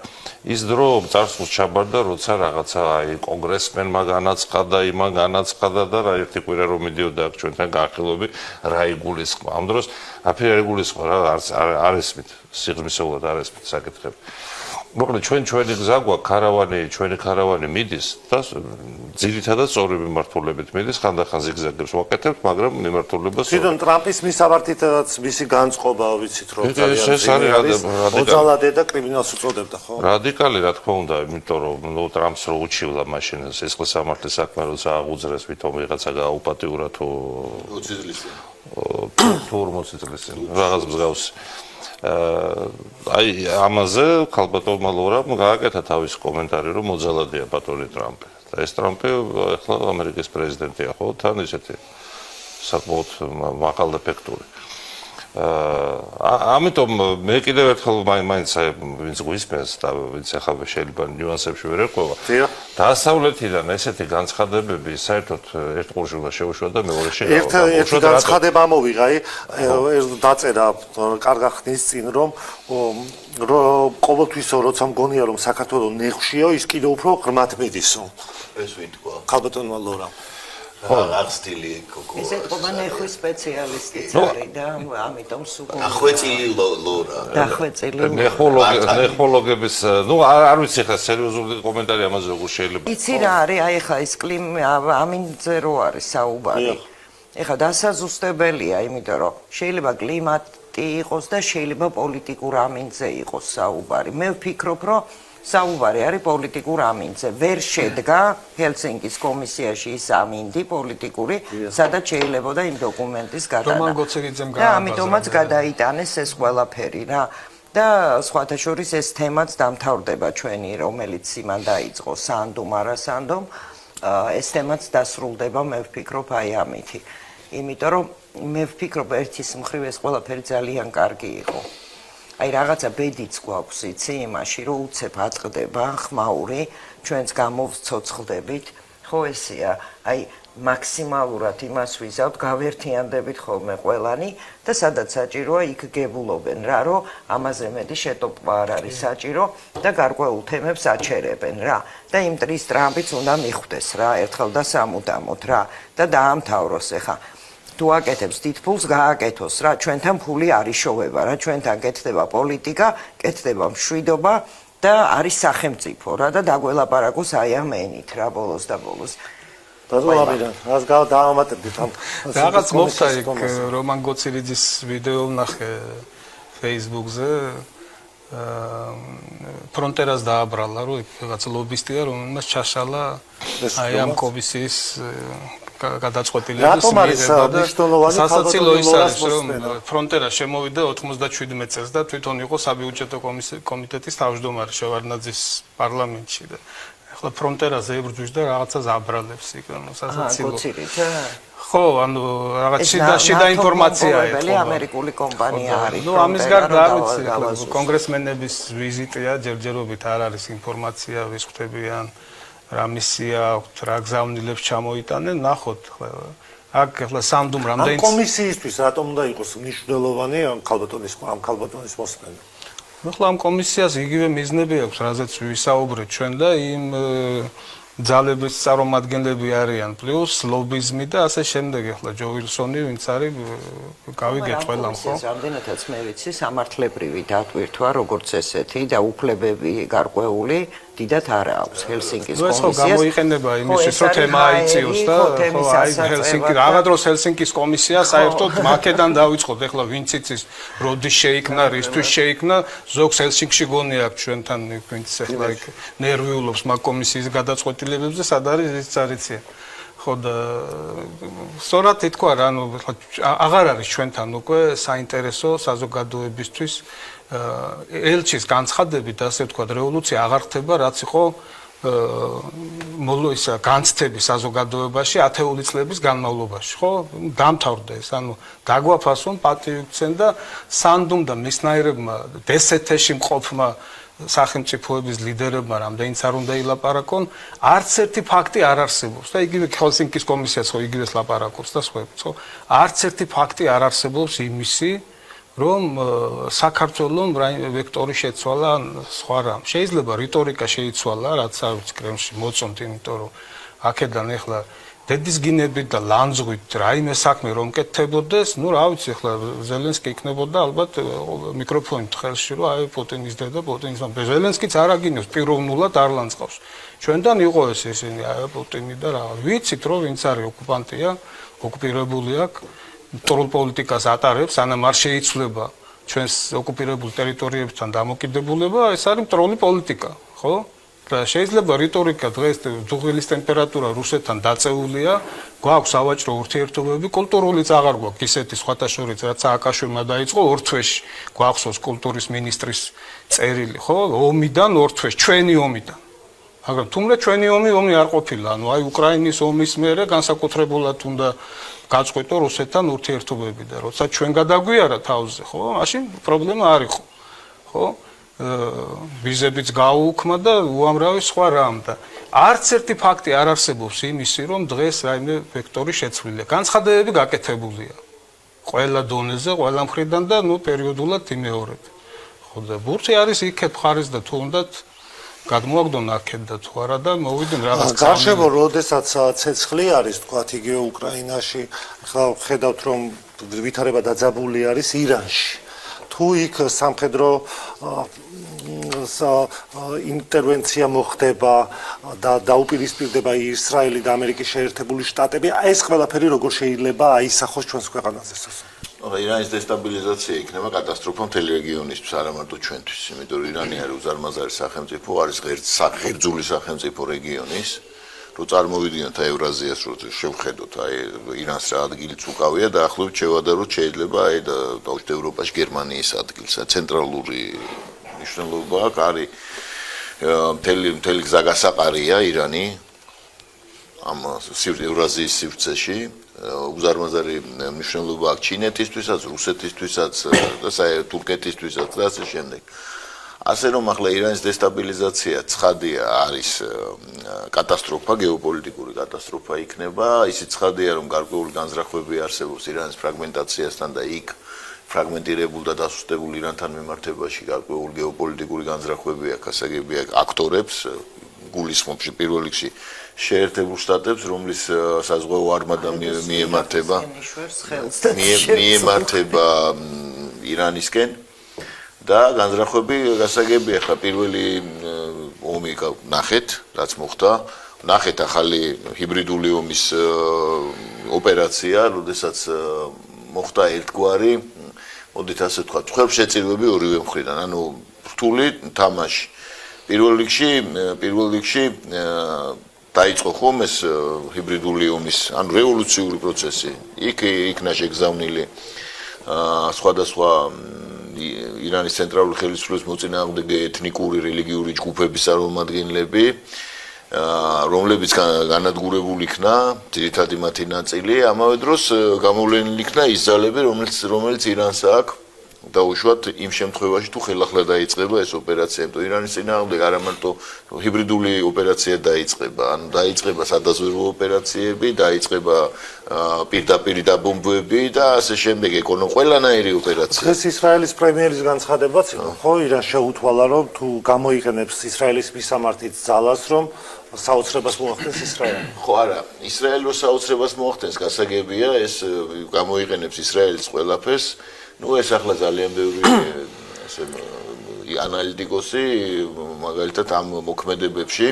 ის დრო წარსულს ჩაბარდა, როცა რაღაცა აი კონგრესმენმა განაცხადა, იმან განაცხადა და რა ერთი კვირა რომ მიდიოდა აქ ჩვენთან განხილვები, რა იგულისხმა. ამ დროს აფერი არ იგულისხმა რა არ ესმით, სიღრმისეულად არ ესმით საკითხები. მოკლედ ჩვენი გზა გვაქვს, ჩვენი ქარავანი მიდის და ძირითადად სწორი მიმართულებით მიდის, ხანდახან ზიგზაგებს ვაკეთებთ, მაგრამ მიმართულება სწორია. თვითონ ტრამპის მისავართითაც მისი განწყობა ვიცით რომ ძალიან მოძალადე და კრიმინალს უწოდებდა, ხო? რადიკალი რა თქმა უნდა, იმიტომ რომ ნუ ტრამპს რო უჩივლა მაშინ სისხლის სამართლის საქმე როცა აღუძრეს, ვითომ ვიღაცა გააუპატიურა თუ 20 წლის თუ 40 წლის წინ რაღაც მსგავსი. აი ამაზე ქალბატონმა ლორამ გააკეთა თავის კომენტარი, რომ მოძალადია ბატონი ტრამპი. და ეს ტრამპი ახლა ამერიკის პრეზიდენტია, ხო? თან ისეთი საკმაოდ მაღალეფექტური. ამიტომ მე კიდევ ერთხელ მაინც ვინც გვისმენს და ვინც ახლა შეიძლება ნიუანსებში ვერ ეყვება. დასავლეთიდან ესეთი განცხადებები საერთოდ ერთ ყურში უნდა შეუშვა და მეორეში ერთი განცხადება მოვიღა, დაწერა კარგა ხნის წინ, რომ ყოველთვის როცა მგონია რომ საქართველოს ნეხშიო, ის კიდევ უფრო ღრმად მიდისო. ეს ვინ თქვა? ქალბატონმა ლორამ. აღსტილი კოკო. ესე თქვა ნეხვის სპეციალისტიც არის და ამიტომ სულ დახვეწილი ლორა. დახვეწილი. ნეხროლოგების, ნუ არ ვიცი ხა სერიოზული კომენტარი ამაზე როგორ შეიძლება. იცი რა არის, აი ხა ის ამინზე რო არის საუბარი. ეხა დასაზუსტებელია, იმიტომ რომ შეიძლება კლიმატი იყოს და შეიძლება პოლიტიკურ ამინზე იყოს საუბარი. მე ვფიქრობ, რომ საუბარი არის პოლიტიკურ ამინზე. ვერ შედგა ჰელსინკის კომისიაში ის ამინდი პოლიტიკური, სადაც შეიძლებოდა იმ დოკუმენტის გადანა. რომან გოცერიძემ და ამიტომაც გადაიტანეს ეს ყველაფერი რა. და სხვათა შორის ეს თემაც დამთავრდება ჩვენი, რომელიც იმან დაიწყო სანდომ არასანდომ, ეს თემაც დასრულდება, მე ვფიქრობ აი ამითი. იმიტომ რომ მე ვფიქრობ ერთის მხრივ ეს ყველაფერი ძალიან კარგი იყო. აი რაღაცა ბედიც გვაქვს იცი იმაში რომ უცებ ატყდება ხმაური ჩვენს გამოვცოცხლდებით ხო ესეა აი მაქსიმალურად იმას ვიზავთ გავერთიანდებით ხოლმე ყველანი და სადაც საჭიროა იქ გებულობენ რა რომ ამაზე მეტი შეტოპვა არ არის საჭირო და გარკვეულ თემებს აჩერებენ რა და იმ ტრის ტრამპიც უნდა მიხვდეს რა ერთხელ და სამუდამოდ რა და დაამთავროს ეხა თუ აკეთებს თითფულს გააკეთოს რა ჩვენთან ფული არ იშოვება რა ჩვენთან კეთდება პოლიტიკა კეთდება მშვიდობა და არის სახელმწიფო რა და დაგველაპარაკოს აი ამ ენით რა ბოლოს და ბოლოს დაზოლაბიდან რას დაამატებდით ამ რაღაც მოხდა იქ რომან გოცერიძის ვიდეო ვნახე Facebook-ზე ფრონტერას დააბრალა რომ რაღაც ლობისტია რომელმაც ჩაშალა აი ამ კომისიის გადაწყვეტილების მიღება და სასაცილო ის არის რომ ფრონტერა შემოვიდა 97 წელს და თვითონ იყო საბიუჯეტო კომიტეტის თავმჯდომარე შევარდნაძის პარლამენტში და ახლა ფრონტერაზე ებრძვის და რაღაცას აბრალებს იქ სასაცილო ხო ანუ რაღაც შიდა ინფორმაცია ეთქობა ამერიკული კომპანია არის ნუ ამის გარდა არ ვიცი კონგრესმენების ვიზიტია ჯერჯერობით არ არის ინფორმაცია ვის ხვდებიან რა მისია აქვთ, რა გზავნილებს ჩამოიტანენ, ნახოთ ახლა. აქ ახლა სამდუმ რამდენი კომისიისთვის რატომ უნდა იყოს მნიშვნელოვანი ამ ქალბატონის მოსმენა? ახლა ამ კომისიას იგივე მიზნები აქვს, რაზეც ვისაუბრეთ ჩვენ და იმ ძალების წარმომადგენლები არიან, პლუს ლობიზმი და ასე შემდეგ. ახლა ჯო ვილსონი, ვინც არის, გავიგეთ ყველამ, ხო? რამდენადაც მე ვიცი, სამართლებრივი დატვირთვა, როგორც ესეთი და უფლებები გარკვეული დიდათ არ აქვს ჰელსინკის კომისიას. ხო, გამოიყენება იმისთვის, რომ თემა აიწიოს და ხო, აი ჰელსინკი, რაღაც დროს ჰელსინკის კომისია საერთოდ მაკედან დაიწყოთ. ახლა ვინც იცის, როდის შეიქმნა, რისთვის შეიქმნა, ზოგს ჰელსინკში გონი აქვს ჩვენთან, ვინც ახლა იქ ნერვიულობს მაგ კომისიის გადაწყვეტილებებზე, სად არის ის წარიცია. ხო და სწორად ითქვა რა, ანუ აღარ არის ჩვენთან უკვე საინტერესო საზოგადოებისთვის ელჩის განცხადებით ასე ვთქვათ, რევოლუცია აღარ ხდება, რაც იყო ისა განცდები საზოგადოებაში 10 წლების განმავლობაში, ხო? დამთავრდა ეს, ანუ დაგვაფასონ, პატივცენ და სანდუმ და მისნაირებმა დსთ-ში მყოფმა სახელმწიფოების ლიდერებმა რამდენიც არ უნდა ილაპარაკონ, არც ერთი ფაქტი არ არსებობს და იგივე ჰელსინკის კომისიაც ხო იგივეს ლაპარაკობს და სხვაებიც, ხო? არც ერთი ფაქტი არ არსებობს იმისი, რომ საქართველოს ვექტორი შეცვალა სხვა რამ. შეიძლება რიტორიკა შეიცვალა, რაც არ ვიცი კრემლში მოწონთ, იმიტომ რომ აქედან ახლა დედის გინებით და ლანძღვით რაიმე საქმე რომ კეთდებოდეს, ნუ რა ვიცი, ახლა ზელენსკი იქნებოდა ალბათ მიკროფონით ხელში, რომ აი პუტინის დედა, პუტინის მამա. ზელენსკიც არ აგინებს პიროვნულად არ ლანძღავს. ჩვენთან იყო ესენი აი პუტინი და რა ვიცით, რომ ვინც არის ოკუპანტია, ოკუპირებული აქვს. ტროლ პოლიტიკას ატარებს, ანამ არ შეიცვლება ჩვენს ოკუპირებულ ტერიტორიებთან დამოკიდებულება, ეს არის ტროლი პოლიტიკა, ხო? და შეიძლება რიტორიკა დღეს ძუღილის ტემპერატურა რუსეთთან დაწეულია, გვაქვს სავაჭრო ურთიერთობები, კულტურულიც აღარ გვაქვს ისეთი სხვათა შორის, რაც სააკაშვილმა დაიწყო 2 თვეში. გვახსოვს კულტურის მინისტრის წერილი, ხო? ომიდან 2 თვეში, ჩვენი ომიდან. მაგრამ თუმცა ჩვენი ომი არ ყოფილა, ანუ აი უკრაინის ომის მერე განსაკუთრებულად უნდა გაწყვეტო რუსეთთან ურთიერთობები და როცა ჩვენ გადაგვიარა თავზე, ხო? მაშინ პრობლემა არ იყო. ხო? ვიზებიც გაუუქმა და უამრავი სხვა რამ და არც ერთი ფაქტი არ არსებობს იმისი, რომ დღეს რაიმე ვექტორი შეცვლილია. განცხადებები გაკეთებულია. ყველა დონეზე, ყველა მხრიდან და პერიოდულად იმეორებ. ხო და ბურთი არის იქეთ მხარეს და თუ უნდათ გადმოაგდონ აქეთ და თუ არა და მოვიდნენ რაღაც გარშემო როდესაც ცეცხლი არის თქვათ იგივე უკრაინაში, ხა ხედავთ რომ ვითარება დაძაბული არის ირანში. თუ იქ სამხედრო ინტერვენცია მოხდება და დაუპირისპირდება ისრაელი და ამერიკის შეერთებული შტატები, ეს ყველაფერი როგორ შეიძლება აისახოს ჩვენს ქვეყანაზე? ირანის დესტაბილიზაცია იქნება კატასტროფა მთელი რეგიონისთვის, არა მარტო ჩვენთვის, იმიტომ რომ ირანი არის უზარმაზარი სახელმწიფო, არის ღერძული სახელმწიფო რეგიონის. რო წარმოვიდგინოთ აი ევრაზიას, რო შევხედოთ, აი ირანს რა ადგილიც უკავია და ახლობით შევადაროთ შეიძლება აი დაუშვათ ევროპაში გერმანიის ადგილს, ცენტრალური მნიშვნელობა არის მთელი გზა გასაყარია ირანი ამ ევრაზიის სივრცეში. უზარმაზარი მნიშვნელობა აქვს ჩინეთისთვისაც, რუსეთისთვისაც და თურქეთისთვისაც და ასე შემდეგ. ასე რომ ახლა ირანის დესტაბილიზაცია ცხადია არის კატასტროფა, გეოპოლიტიკური კატასტროფა იქნება. ისიც ცხადია რომ გარკვეული განზრახვები არსებობს ირანის ფრაგმენტაციასთან და იქ ფრაგმენტირებულ და დასუსტებულ ირანთან მიმართებაში გარკვეული გეოპოლიტიკური განზრახვები აქვს, ასაგები აქტორებს გულისხმობს პირველ რიგში შეერთებულ შტატებს, რომლის საზღვაო არმადა მიემართება ირანისკენ და განზრახვები გასაგებია. ახლა პირველი ომი ნახეთ, რაც მოხდა, ნახეთ ახალი ჰიბრიდული ომის ოპერაცია, როდესაც მოხდა ერთგვარი, მოდით ასე ვთქვა, ხვალშეწირვები ორივე მხრიდან, ანუ რთული თამაში. პირველ რიგში დაიწყო ხომ ეს ჰიბრიდული ომის, ანუ რევოლუციური პროცესი. იქნა შეგზავნილი სხვადასხვა ირანის ცენტრალური ხელისუფლების მოწინააღმდეგე ეთნიკური, რელიგიური ჯგუფების წარმომადგენლები, რომლებიც განადგურებული იქნა, ძირითადი მათი ნაწილი, ამავე დროს გამოვლენილი იქნა ის ძალები, რომელიც ირანს აქვს დაუშვათ იმ შემთხვევაში თუ ხელახლა დაიწყება ეს ოპერაცია, იმიტომ ირანის წინააღმდეგ არა მარტო ჰიბრიდული ოპერაცია დაიწყება, ანუ დაიწყება სადაზვერვო ოპერაციები, დაიწყება პირდაპირ დაბომბვები და ასე შემდეგ, ყველანაირი ოპერაცია. დღეს ისრაელის პრემიერის განცხადებაც იყო, ხო, ირანს შეუთვალა, რომ თუ გამოიყენებს ისრაელის მისამართით ძალას, რომ საოცრებას მოახდენს ისრაელი. ხო, არა, ისრაელი რო საოცრებას მოახდენს, გასაგებია, ეს გამოიყენებს ისრაელის ყველაფერს. ეს ახლა ძალიან ბევრი ანალიტიკოსი მაგალითად ამ მოქმედებებში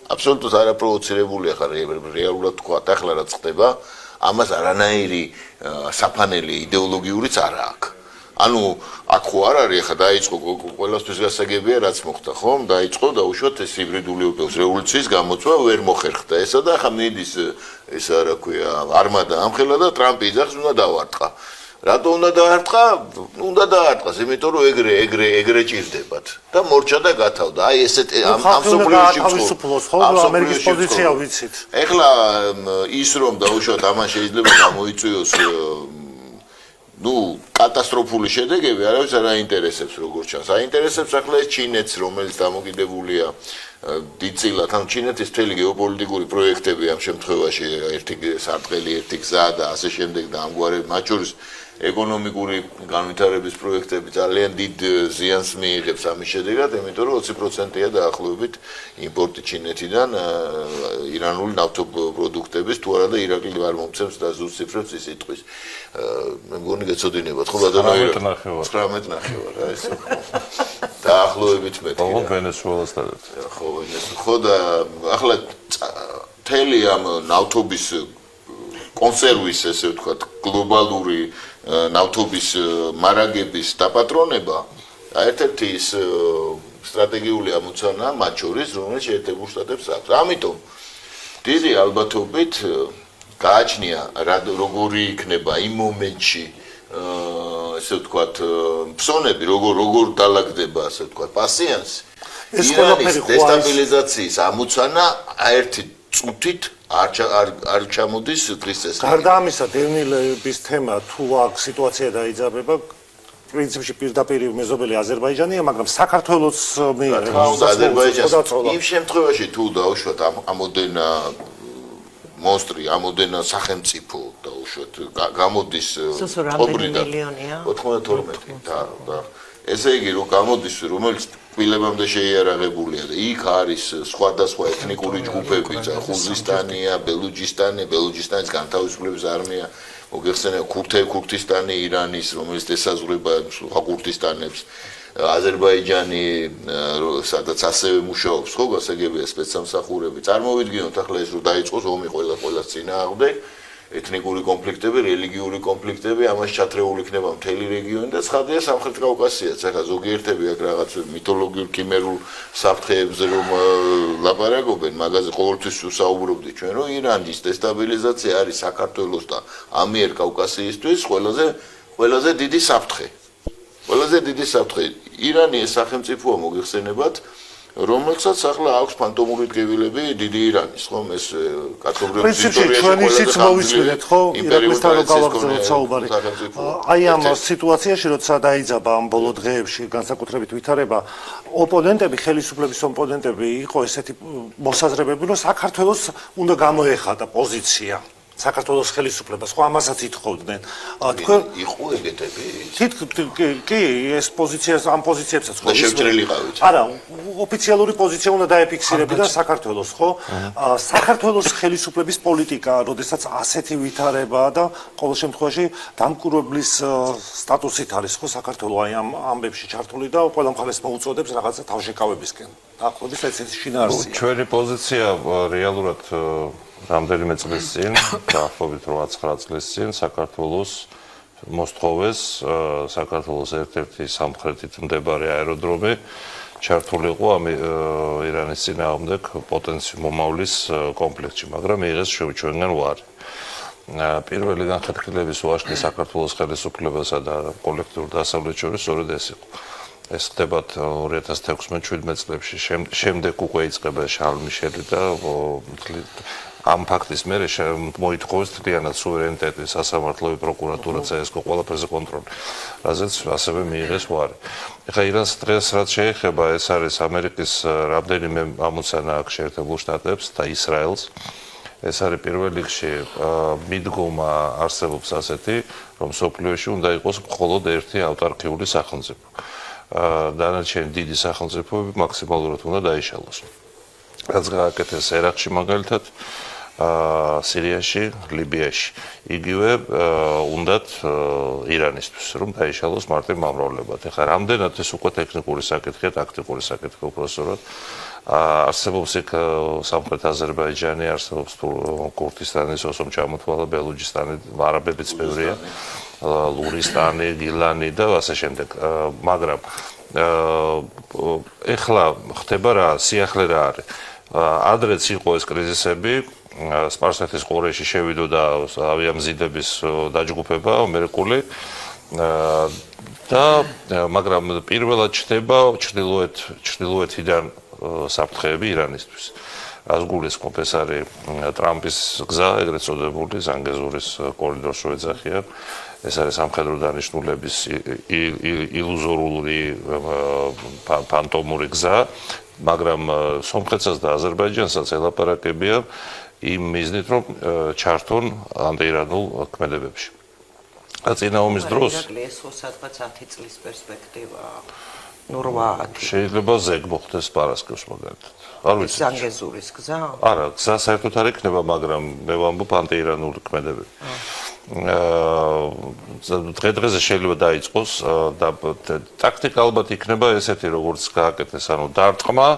აბსოლუტურად არაპროვოცირებული ახლა რეალურად თქვა, ახლა რაც ხდება, ამას არანაირი საფანელი იდეოლოგიურიც არ აქვს. ანუ აქ ხო არ არის ახლა დაიწყო ყველასთვის გასაგებია რაც მოხდა, ხომ? დაიწყო დაუშვათ ეს ჰიბრიდული რევოლუციის გამოწვევა ვერ მოხერხდა ესა და ახლა მიდის ეს რა ქვია არმადა ამხელა და ტრამპი იძახს უნდა დავარტყა. რატო უნდა დაარტყა? უნდა დაარტყას, იმიტომ რომ ეგრე ჭირდებათ და მორჩა და გათავდა. აი ესეთ ამ სოფლიოში ამერიკის პოზიცია ვიცით. ეხლა ის რომ დაუშვათ ამან შეიძლება გამოიწვიოს კატასტროფული შედეგები, არავის არ აინტერესებს როგორც ჩანს. აინტერესებს ახლა ეს ჩინეთს, რომელიც დამოკიდებულია დიდწილად ამ ჩინეთის მთელი გეოპოლიტიკური პროექტები ამ შემთხვევაში ერთი სარტყელი, ერთი გზა და ასე შემდეგ და ამგვარად მათ შორის ეკონომიკური განვითარების პროექტები ძალიან დიდ ზიანს მიიღებს ამის შედეგად, იმიტომ რომ 20%-ია დაახლოებით იმპორტი ჩინეთიდან ირანული ნავთობპროდუქტების, თუ არა და ირაკლი არ მომცემს და ზუსტ ციფრებს ის იტყვის. მე მგონი გეცოდინებათ, ხო ბატონო? 19.9 რა ეს. დაახლოებით მეტი. ხო, ვენესუელასთან. ხო და ახლა მთელი ამ ნავთობის კონსერვის, ესე ვთქვათ, გლობალური ნავთობის მარაგების დაპატრონება, ერთ-ერთი ის სტრატეგიული ამოცანა მათ შორის, რომელიც შეერთებულ შტატებს აქვს. ამიტომ დიდი ალბათობით გააჩნია როგორი იქნება იმ მომენტში ესე ვთქვათ ფსონები როგორ დალაგდება ასე ვთქვათ პასიანსი ეს ყველაფერი ხო დესტაბილიზაციის ამოცანა ერთი წუთით არ ჩამოდის დღის წესრიგში. გარდა ამისა, დევნილების თემა თუ აქ სიტუაცია დაიძაბება, პრინციპში პირდაპირ მეზობელი აზერბაიჯანია, მაგრამ საქართველოს იმ შემთხვევაში თუ დაუშვათ ამოდენა მონსტრი, ამოდენა სახელმწიფო დაუშვათ, გამოდის ოქროდან 92 და ესე იგი რომ გამოდის რომელიც კვილებამდე შეიარაღებულია და იქ არის სხვადასხვა ეთნიკური ჯგუფები, ხუზისტანია, ბელუჯისტანის განთავისუფლების არმია, მოგეხსენებათ ქურთისტანი, ირანის, რომელიც ესაზღვრება ხურთისტანებს, აზერბაიჯანი, სადაც ასევე მუშაობს, ხო, გასაგებია სპეცსამსახურები. წარმოვიდგინოთ ახლა ეს რომ დაიწყოს ომი ყველას წინააღმდეგ, ეთნიკური კონფლიქტები, რელიგიური კონფლიქტები, ამას ჩათრეულ იქნება მთელი რეგიონი და ცხადია სამხრეთ კავკასიაც. ახლა ზოგიერთები აქ რაღაც მითოლოგიურ ქიმერულ საფრთხეებზე რომ ლაპარაკობენ, მაგაზე ყოველთვის ვსაუბრობდით ჩვენ, რომ ირანის დესტაბილიზაცია არის საქართველოს და ამიერკავკასიისთვის ყველაზე დიდი საფრთხე. ყველაზე დიდი საფრთხე. ირანი ეს სახელმწიფოა მოგეხსენებათ, რომელსაც ახლა აქვს ფანტომური ტკივილები დიდი ირანის, ხომ ეს კაცობრიობის ისტორიაში ჩვენი ისიც მოვისმინეთ, ხო? ირაკისთან რო გავაგზავნოთ საუბარი. აი ამ სიტუაციაში, როცა დაიძაბა ამ ბოლო დღეებში განსაკუთრებით ვითარება, ოპონენტები, ხელისუფლების ოპონენტები იყო ესეთი მოსაზრებები, რომ საქართველოს უნდა გამოეხატა პოზიცია. საქართველოს ხელისუფლებას ხო ამასაც ითხოვდნენ. თქვენ იყო ეგეთები? კი, ეს პოზიციას ამ პოზიციებსაც ხო შეჭრილიყავით. არა, ოფიციალური პოზიცია უნდა დაეფიქსირებინა საქართველოს, ხო? საქართველოს ხელისუფლების პოლიტიკა, როდესაც ასეთი ვითარებაა და ყოველ შემთხვევაში დამკვირვებლის სტატუსით არის, ხო, საქართველოს აი ამ ამბებში ჩართული და ყველა მხარეს მოუწოდებს რაღაცა თავშეკავებისკენ. დაახლოებით ეს შინაარსია. ჩვენი პოზიცია რეალურად რამდენიმე წლის წინ, დაახლოებით 8-9 წლის წინ საქართველოს მოსთხოვეს საქართველოს ერთ-ერთი სამხრეთით მდებარე აეროდრომი ჩართული იყო ამ ირანის წინააღმდეგ პოტენციურ მომავლის კომპლექტში, მაგრამ მიიღეს ჩვენგან უარი. პირველი განხეთქილების ვაშკი საქართველოს ხელისუფლებასა და კოლექტიურ დასავლეთ შორის სწორედ ეს იყო. ეს ხდება 2016-17 წლებში, შემდეგ უკვე იწყება შარლ მიშელი და ამ ფაქტის მერე მოითხოვეს მთლიანად სუვერენიტეტი, სასამართლოები, პროკურატურა, CSKO, ყველაფერზე კონტროლი, რაზეც ასევე მიიღეს უარი. ეხლა ირანს დღეს რაც შეეხება, ეს არის ამერიკის რამდენიმე ამოცანა აქ შეერთებულ შტატებს და ისრაელს. ეს არის პირველ რიგში მიდგომა არსებობს ასეთი, რომ სოფლიოში უნდა იყოს მხოლოდ ერთი ავტარქიული სახელმწიფო. დანარჩენი დიდი სახელმწიფოები მაქსიმალურად უნდა დაიშალოს. რაც გააკეთეს ერაყში მაგალითად, სირიაში, ლიბიაში. იგივე უნდათ ირანისთვის, რომ დაიშალოს მარტივ მომრავლებად. ეხლა რამდენად ეს უკვე ტექნიკური საკითხია, ტაქტიკური საკითხი უпроსორად. არსებობს იქ სამხრეთ აზერბაიჯანი, არსებობს ქურთისტანის ოსომ ჩამოთვალა, ბელუჯისტანი, არაბებიც ბევრია, ლურისტანი, გილანი და ასე შემდეგ. მაგრამ ეხლა ხდება რა, სიახლე რა არის. ადრეც იყო ეს კრიზისები, სპარსეთის ყურეში შევიდოდა ავიამზიდების დაჯგუფება ამერიკული და მაგრამ პირველად ჩდება ჩრდილოეთიდან საფრთხეები ირანისთვის. რას გულისხმობ, ეს არის ტრამპის გზა, ეგრეთ წოდებული ზანგეზურის კორიდორს რო ეძახიან. ეს არის სამხედრო დანიშნულების ილუზორული ფანტომური გზა, მაგრამ სომხეთსაც და აზერბაიჯანსაც ელაპარაკებია იმ მიზნით, რომ ჩართონ ანტიირანულ ქმედებებში. წინა ომის დროს ეს ხო სადღაც 10 წლის პერსპექტივაა. ნუ 8. შეიძლება ზეგ მოხდეს პარასკევს მაგალითად. არ ვიცი. ზანგეზურის გზა? არა, გზა საერთოდ არ იქნება, მაგრამ მე ვამბობ ანტიირანული ქმედებები. დღე-დღეზე შეიძლება დაიწყოს და ტაქტიკა ალბათ იქნება ესეთი, როგორც გააკეთეს, ანუ დარტყმა,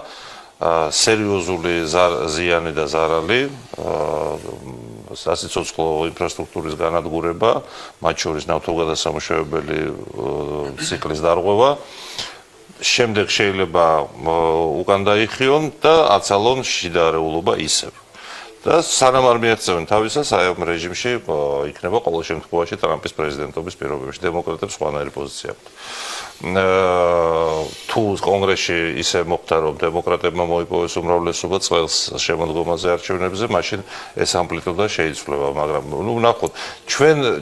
სერიოზული ზიანი და ზარალი, სასიცოცხლო ინფრასტრუქტურის განადგურება, მათ შორის ნავთობგადასამუშავებელი ციკლის დარღვევა შემდეგ შეიძლება უკან დაიხიონ და აცალონ შიდა არეულობა ისევ. და სანამ არ მიაღწევენ თავისას, აი ამ რეჟიმში იქნება ყოველ შემთხვევაში ტრამპის პრეზიდენტობის პირობებში დემოკრატებს სხვანაირი პოზიცია აქვთ. თუ კონგრესში ისე მოხდა, რომ დემოკრატებმა მოიპოვეს უმრავლესობა წელს შემოდგომაზე არჩევნებზე, მაშინ ეს ამპლიტუდა შეიცვლება, მაგრამ ნახოთ,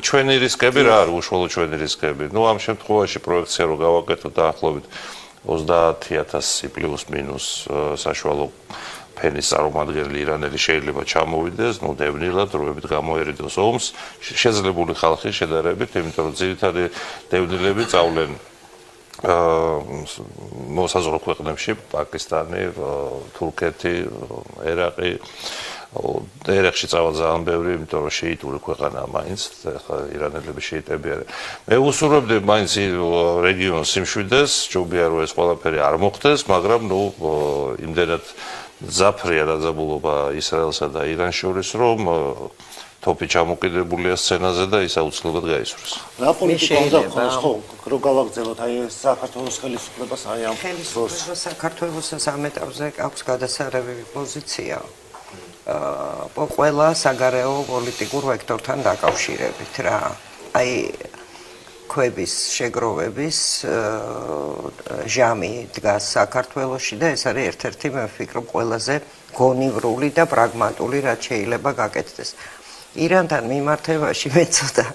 ჩვენი რისკები რა არის, უშუალო ჩვენი რისკები. ამ შემთხვევაში პროექცია რო გავაკეთოთ დაახლოებით 30,000 პლუს მინუს საშუალო ფენის წარმომადგენელი ირანელი შეიძლება ჩამოვიდეს, დევნილად დროებით გამოერიდოს ომს, შეძლებული ხალხის შედარებით, იმიტომ რომ ძირითადი დევნილები წავლენ მოსაზღვრე ქვეყნებში, პაკისტანი, თურქეთი, ერაყი. ერაყში წავალ ძალიან ბევრი, იმიტომ რომ შეიტური ქვეყანაა მაინც, ახლა ირანელები შეიტები არიან. მე ვუსურვებდი მაინც რეგიონს სიმშვიდეს, ჯობია რომ ეს ყველაფერი არ მოხდეს, მაგრამ იმდენად ზაფრია დაძაბულობა ისრაელსა და ირანს შორის, რომ თოპი ჩამოკიდებულია სცენაზე და ის აუცილებლად გაისურვეს. რა პოლიტიკა უნდა გქონდეს ხო, რო გავაგრძელოთ აი ეს საქართველოს ხელისუფლებას აი ამ ხელისუფლებას საქართველოს ამ ეტაპზე აქვს გადასარევი პოზიცია. ყველა საგარეო პოლიტიკურ ვექტორთან დაკავშირებით რა. აი ქვების შეგროვების ჟამი დგას საქართველოში და ეს არის ერთ-ერთი მე ვფიქრობ ყველაზე გონივრული და პრაგმატული რაც შეიძლება გაკეთდეს. ირანთან მიმართებაში მე ცოტა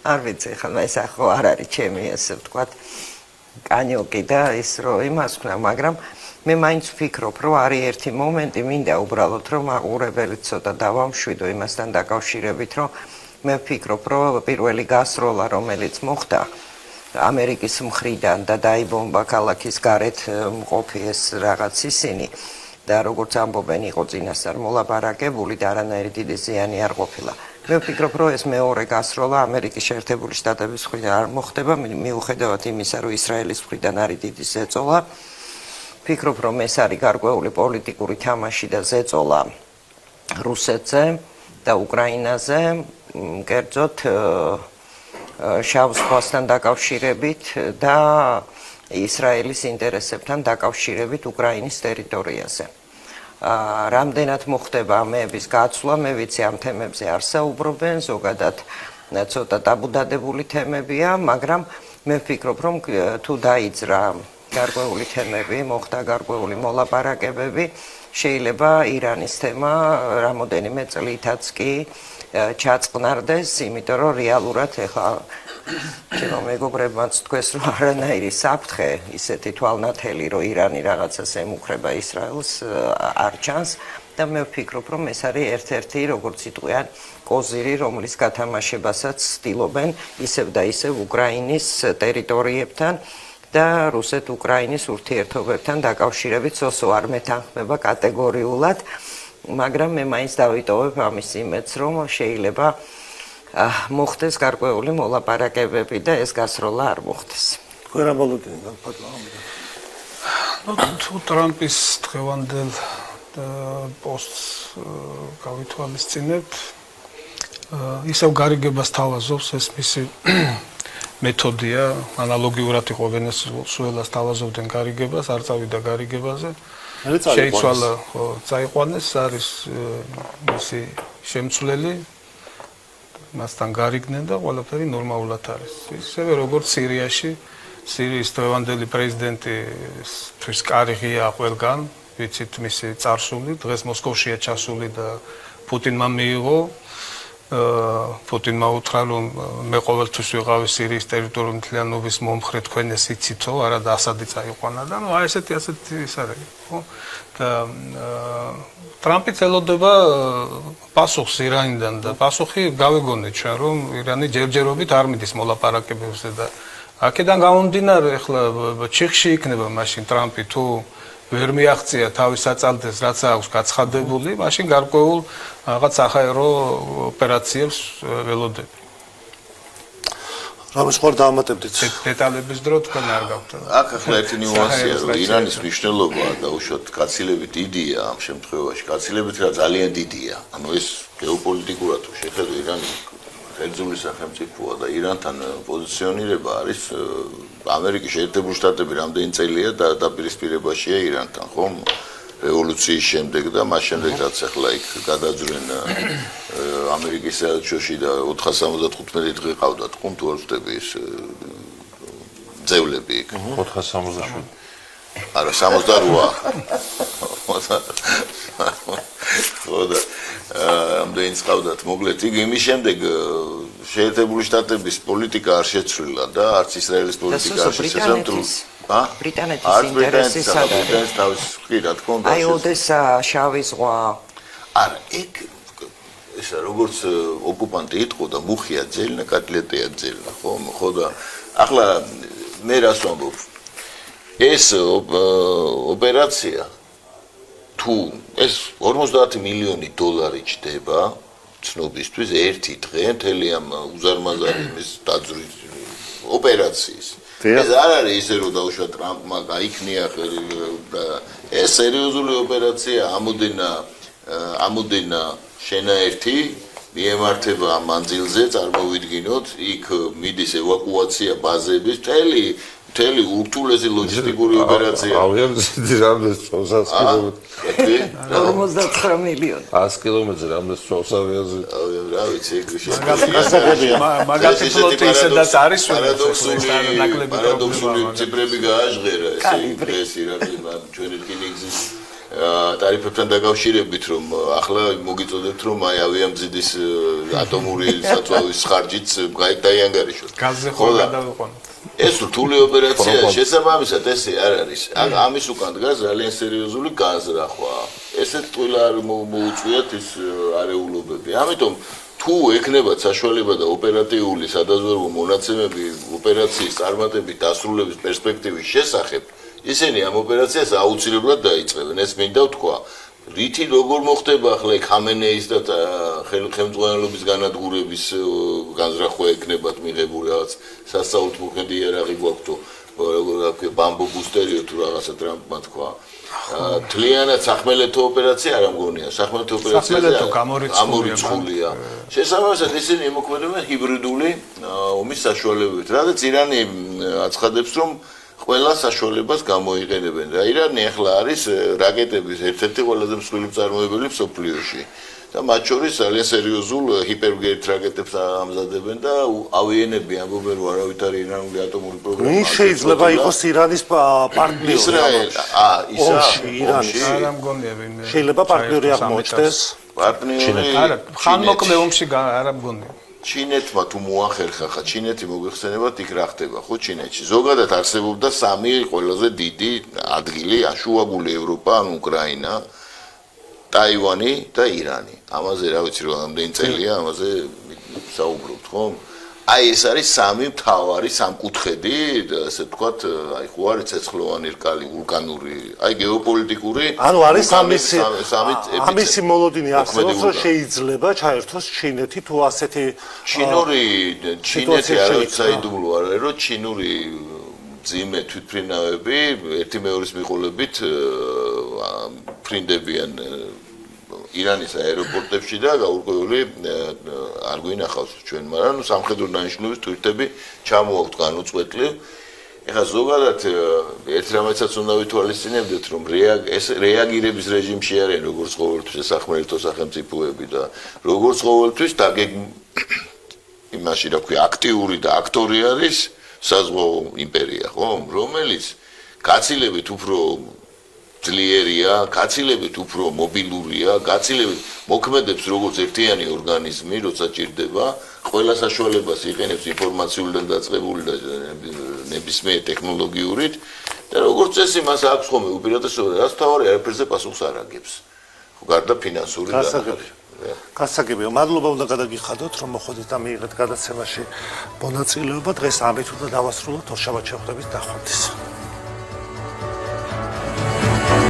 არ ვიცი ხა ეს ახო არ არის ჩემი ასე ვთქვათ კანიოკი და ის რომ იმას ვქნა, მაგრამ მე მაინც ვფიქრობ რომ არის ერთი მომენტი მინდა უბრალოდ რომ აყურებელი ცოტა დავამშვიდო იმასთან დაკავშირებით რომ მე ვფიქრობ რომ პირველი გასროლა რომელიც მოხდა ამერიკის მხრიდან და დაიბომბა ქალაქის გარეთ მყოფი ეს რაღაც ისინი და როგორც ამბობენ იყო წინასწარ მოლაპარაკებული და არანაირი დიდი ზიანი არ ყოფილა. მე ვფიქრობ რომ ეს მეორე გასროლა ამერიკის შეერთებული შტატების მხრიდან არ მოხდება მიუხედავად იმისა რომ ისრაელის მხრიდან არის დიდი ზეწოლა. ვფიქრობ რომ ეს არის გარკვეული პოლიტიკური თამაში და ზეწოლა რუსეთზე და უკრაინაზე, კერძოდ შავ ზღვასთან დაკავშირებით და ისრაელის ინტერესებთან დაკავშირებით უკრაინის ტერიტორიაზე. რამდენად მოხდება ამების გაცვლა, მე ვიცი ამ თემებზე არ საუბრობენ, ზოგადად ცოტა ტაბუდადებული თემებია, მაგრამ მე ვფიქრობ რომ თუ დაიძრა გარკვეული თემები, მოხდა გარკვეული მოლაპარაკებები, შეიძლება ირანის თემა რამოდენიმე წლითაც კი ჩაწყნარდეს, იმიტომ რომ რეალურად ეხლა ჩემო მეგობრებმაც თქვეს რომ არანაირი საფრთხე ისეთი თვალნათელი რომ ირანი რაღაცას ემუქრება ისრაელს არ ჩანს და მე ვფიქრობ რომ ეს არის ერთ-ერთი როგორც იტყვიან კოზირი რომლის გათამაშებასაც ცდილობენ ისევ და ისევ უკრაინის ტერიტორიებთან და რუსეთ-უკრაინის ურთიერთობებთან დაკავშირებით სოსო არ მეთანხმება კატეგორიულად, მაგრამ მე მაინც დავიტოვებ ამის იმედს, რომ შეიძლება მოხდეს გარკვეული მოლაპარაკებები და ეს გასროლა არ მოხდეს. თქვენ რა მოლოდინებთ ფატმამდა? თუ ტრამპის დღევანდელ პოსტს გავითვალისწინებთ, ისევ გარიგებას თავაზობს ეს მისი მეთოდია, ანალოგიურად იყო ვენესუელას თავაზობდნენ გარიგებას, არ წავიდა გარიგებაზე. შეიცვალა, წაიყვანეს, არის მისი შემცვლელი, მასთან გარიგდნენ და ყველაფერი ნორმალურად არის. ისევე როგორც სირიაში, სირიის დღევანდელი პრეზიდენტის კარიღია ყველგან, ვიცით მისი წარსული, დღეს მოსკოვშია ჩასული და პუტინმა მიიღო პუტინმა უთხრა რომ მე ყოველთვის ვიყავი სირიის ტერიტორიული მთლიანობის მომხრე, თქვენ ეს იცითო, არა და ასადი წაიყვანა და ნუ აი ესეთი ის არის, ხო? და ტრამპიც ელოდება პასუხს ირანიდან და პასუხი გავეგონეთ ჩვენ რომ ირანი ჯერჯერობით არ მიდის მოლაპარაკებებზე და აქედან გამომდინარე ახლა ჩიხში იქნება მაშინ ტრამპი თუ ვერ მიაღწია თავის საწალდეს რაც აქვს გაცხადებული, მაშინ გარკვეულ რაღაც საჰაერო ოპერაციებს ველოდები. რამის ხარ დაამატებდით? დეტალების დრო თქვენ არ გაქვთ. აქ ახლა ერთი ნიუანსია, რომ ირანის მნიშვნელობა დაუშვათ გაცილებით დიდია ამ შემთხვევაში, გაცილებით რა ძალიან დიდია. ანუ ეს გეოპოლიტიკურად შეხედო ირანის ხელძული სახელმწიფოა და ირანთან პოზიციონირება არის ამერიკის შეერთებული შტატები რამდენი წელია დაპირისპირებაშია ირანთან, ხო? რევოლუციის შემდეგ და მას შემდეგ რაც ახლა იქ გადაძვრენ ამერიკის საელჩოში და 475 დღე ყავდათ, ხომ თუ არ ვწდები ეს ძევლები იქ 467 არა 68 ხოდა ამდენიც ყავდათ მოკლედ იგი იმის შემდეგ შეერთებული შტატების პოლიტიკა არ შეცვლილა და არც ისრაელის პოლიტიკა არ შეცვლილა ბრიტანეთის ინტერესი სადაა თავის კი რა თქმა უნდა აი ოდესა შავი ზღვა არა ეგ ესა როგორც ოკუპანტი იყო და მუხია ძელინა კატლეტია ძელინა ხო და ახლა მე რას ვამბობ ეს ოპერაცია თუ ეს 50 მილიონი დოლარი ჩდება ცნობისთვის ერთი დღე მთელი ამ უზარმაზარი ის დაძვრის ოპერაციის ეს არ არის ისე რომ დაუშვა ტრამპმა გაიქნია და ეს სერიოზული ოპერაცია ამოდენა შენაერთი მიემართება ამ მანძილზე წარმოვიდგინოთ იქ მიდის ევაკუაცია ბაზების მთელი ურთულესი ლოჯისტიკური ოპერაცია ავიამზიდი რამდენს წოვს 100 კილომეტრი 59 მილიონი 100 კილომეტრზე რამდენს წოვს ავიამზიდი რა ვიცი ეგ მაგათი ფლოტი ისედაც არის პარადოქსული ციფრები გააჟღერა ეს ირაკლი ჩვენი რკინიგზის ტარიფებთან დაკავშირებით რომ ახლა მოგიწოდებთ რომ აი ავიამზიდის ატომური საწვავის ხარჯიც დაიანგარიშოთ გაზზე ხო გადავიყვანოთ ეს რთული ოპერაცია შესაბამისად ესე არ არის ამის უკან დგას ძალიან სერიოზული განზრახვა ესეთ ტყუილა არ მოუწვიათ ის არეულობები ამიტომ თუ ექნებათ საშუალება და ოპერატიული სადაზვერვო მონაცემები ოპერაციის წარმატებით დასრულების პერსპექტივის შესახებ ისინი ამ ოპერაციას აუცილებლად დაიწყებენ ეს მინდა ვთქვა რითი როგორ მოხდება ახლა ხამენეის და ხელმძღვანელობის განადგურების განზრახვა ექნებათ მიღებული რაღაც სასაუთმოქმედი იარაღი გვაქვთ ბამბო ბუსტერიო თუ რაღაცა ტრამპმა თქვა თლიანად სახმელეთო ოპერაცია არ ამგონია სახმელეთო ოპერაციაზე ამორიცხულია შესაბამისად ისინი იმოქმედებენ ჰიბრიდული ომის საშუალებებით რადგან ირანი აცხადებს რომ ყველა საშუალებას გამოიყენებენ და ირანი ახლა არის რაკეტების ერთ-ერთი ყველაზე მსხვილი მწარმოებელი მსოფლიოში და მათ შორის ძალიან სერიოზულ ჰიპერგერით რაკეტებს ამზადებენ და ავიენები ამბობენ რომ არავით არის ირანული ატომური პროგრამა ვინ შეიძლება იყოს ირანის პარტნიორი ისრაელი ირანის არა მგონია ვინმე შეიძლება პარტნიორი აღმოჩნდეს პარტნიორი არა ხანმოკლე ომში არა მგონია ჩინეთმა თუ მოახერხა ხა ჩინეთი მოგეხსენებათ იქ რა ხდება ხო ჩინეთში ზოგადად არსებობდა სამი ყველაზე დიდი ადგილი შუაგული ევროპა ან უკრაინა ტაივანი და ირანი ამაზე რა ვიცი რომ ამდენი წელია ამაზე საუბრობთ ხო აი ეს არის სამი მთავარი სამკუთხედი ასე ვთქვათ აი ხო არის ცეცხლოვანი რკალი ვულკანური აი გეოპოლიტიკური ანუ არის ამისი მოლოდინი არსებობს რომ შეიძლება ჩაერთოს ჩინეთი თუ ასეთი ჩინეთი არის საიდუმლო არა რომ ჩინური ძიმე თვითფრინავები ერთი მეორის მიყოლებით ფრინდებიან ირანის აეროპორტებში და გაურკვეველი არ გვინახავს ჩვენ, მაგრამ სამხედრო დანიშნულების თვითები ჩამოაქვთ განუწყვეტლივ. ეხლა ზოგადად ერთ რამესაც უნდა ვითვალისწინებდეთ, რომ ეს რეაგირების რეჟიმში არიან როგორც ყოველთვის სახმელეთო სახელმწიფოები და როგორც ყოველთვის იმაში რა ქვია აქტიური და აქტორი არის საზღვაო იმპერია, ხო, რომელიც გაცილებით უფრო ძლიერია, გაცილებით უფრო მობილურია, გაცილებით მოქმედებს როგორც ერთიანი ორგანიზმი, როცა ჭირდება, ყველა საშუალებას იყენებს ინფორმაციული და დაწყებული და ნებისმიერ ტექნოლოგიურით და როგორც წესი მას აქვს ხოლმე უპირატესობა, რაც თავარი არაფერზე პასუხს არ აგებს. ხო, გარდა ფინანსური გასაგებია, მადლობა უნდა გადაგიხადოთ, რომ მოხვედით და მიიღეთ გადაცემაში მონაწილეობა. დღეს ამით უნდა დავასრულოთ, ორშაბათ შეხვდებით, დახვალთის.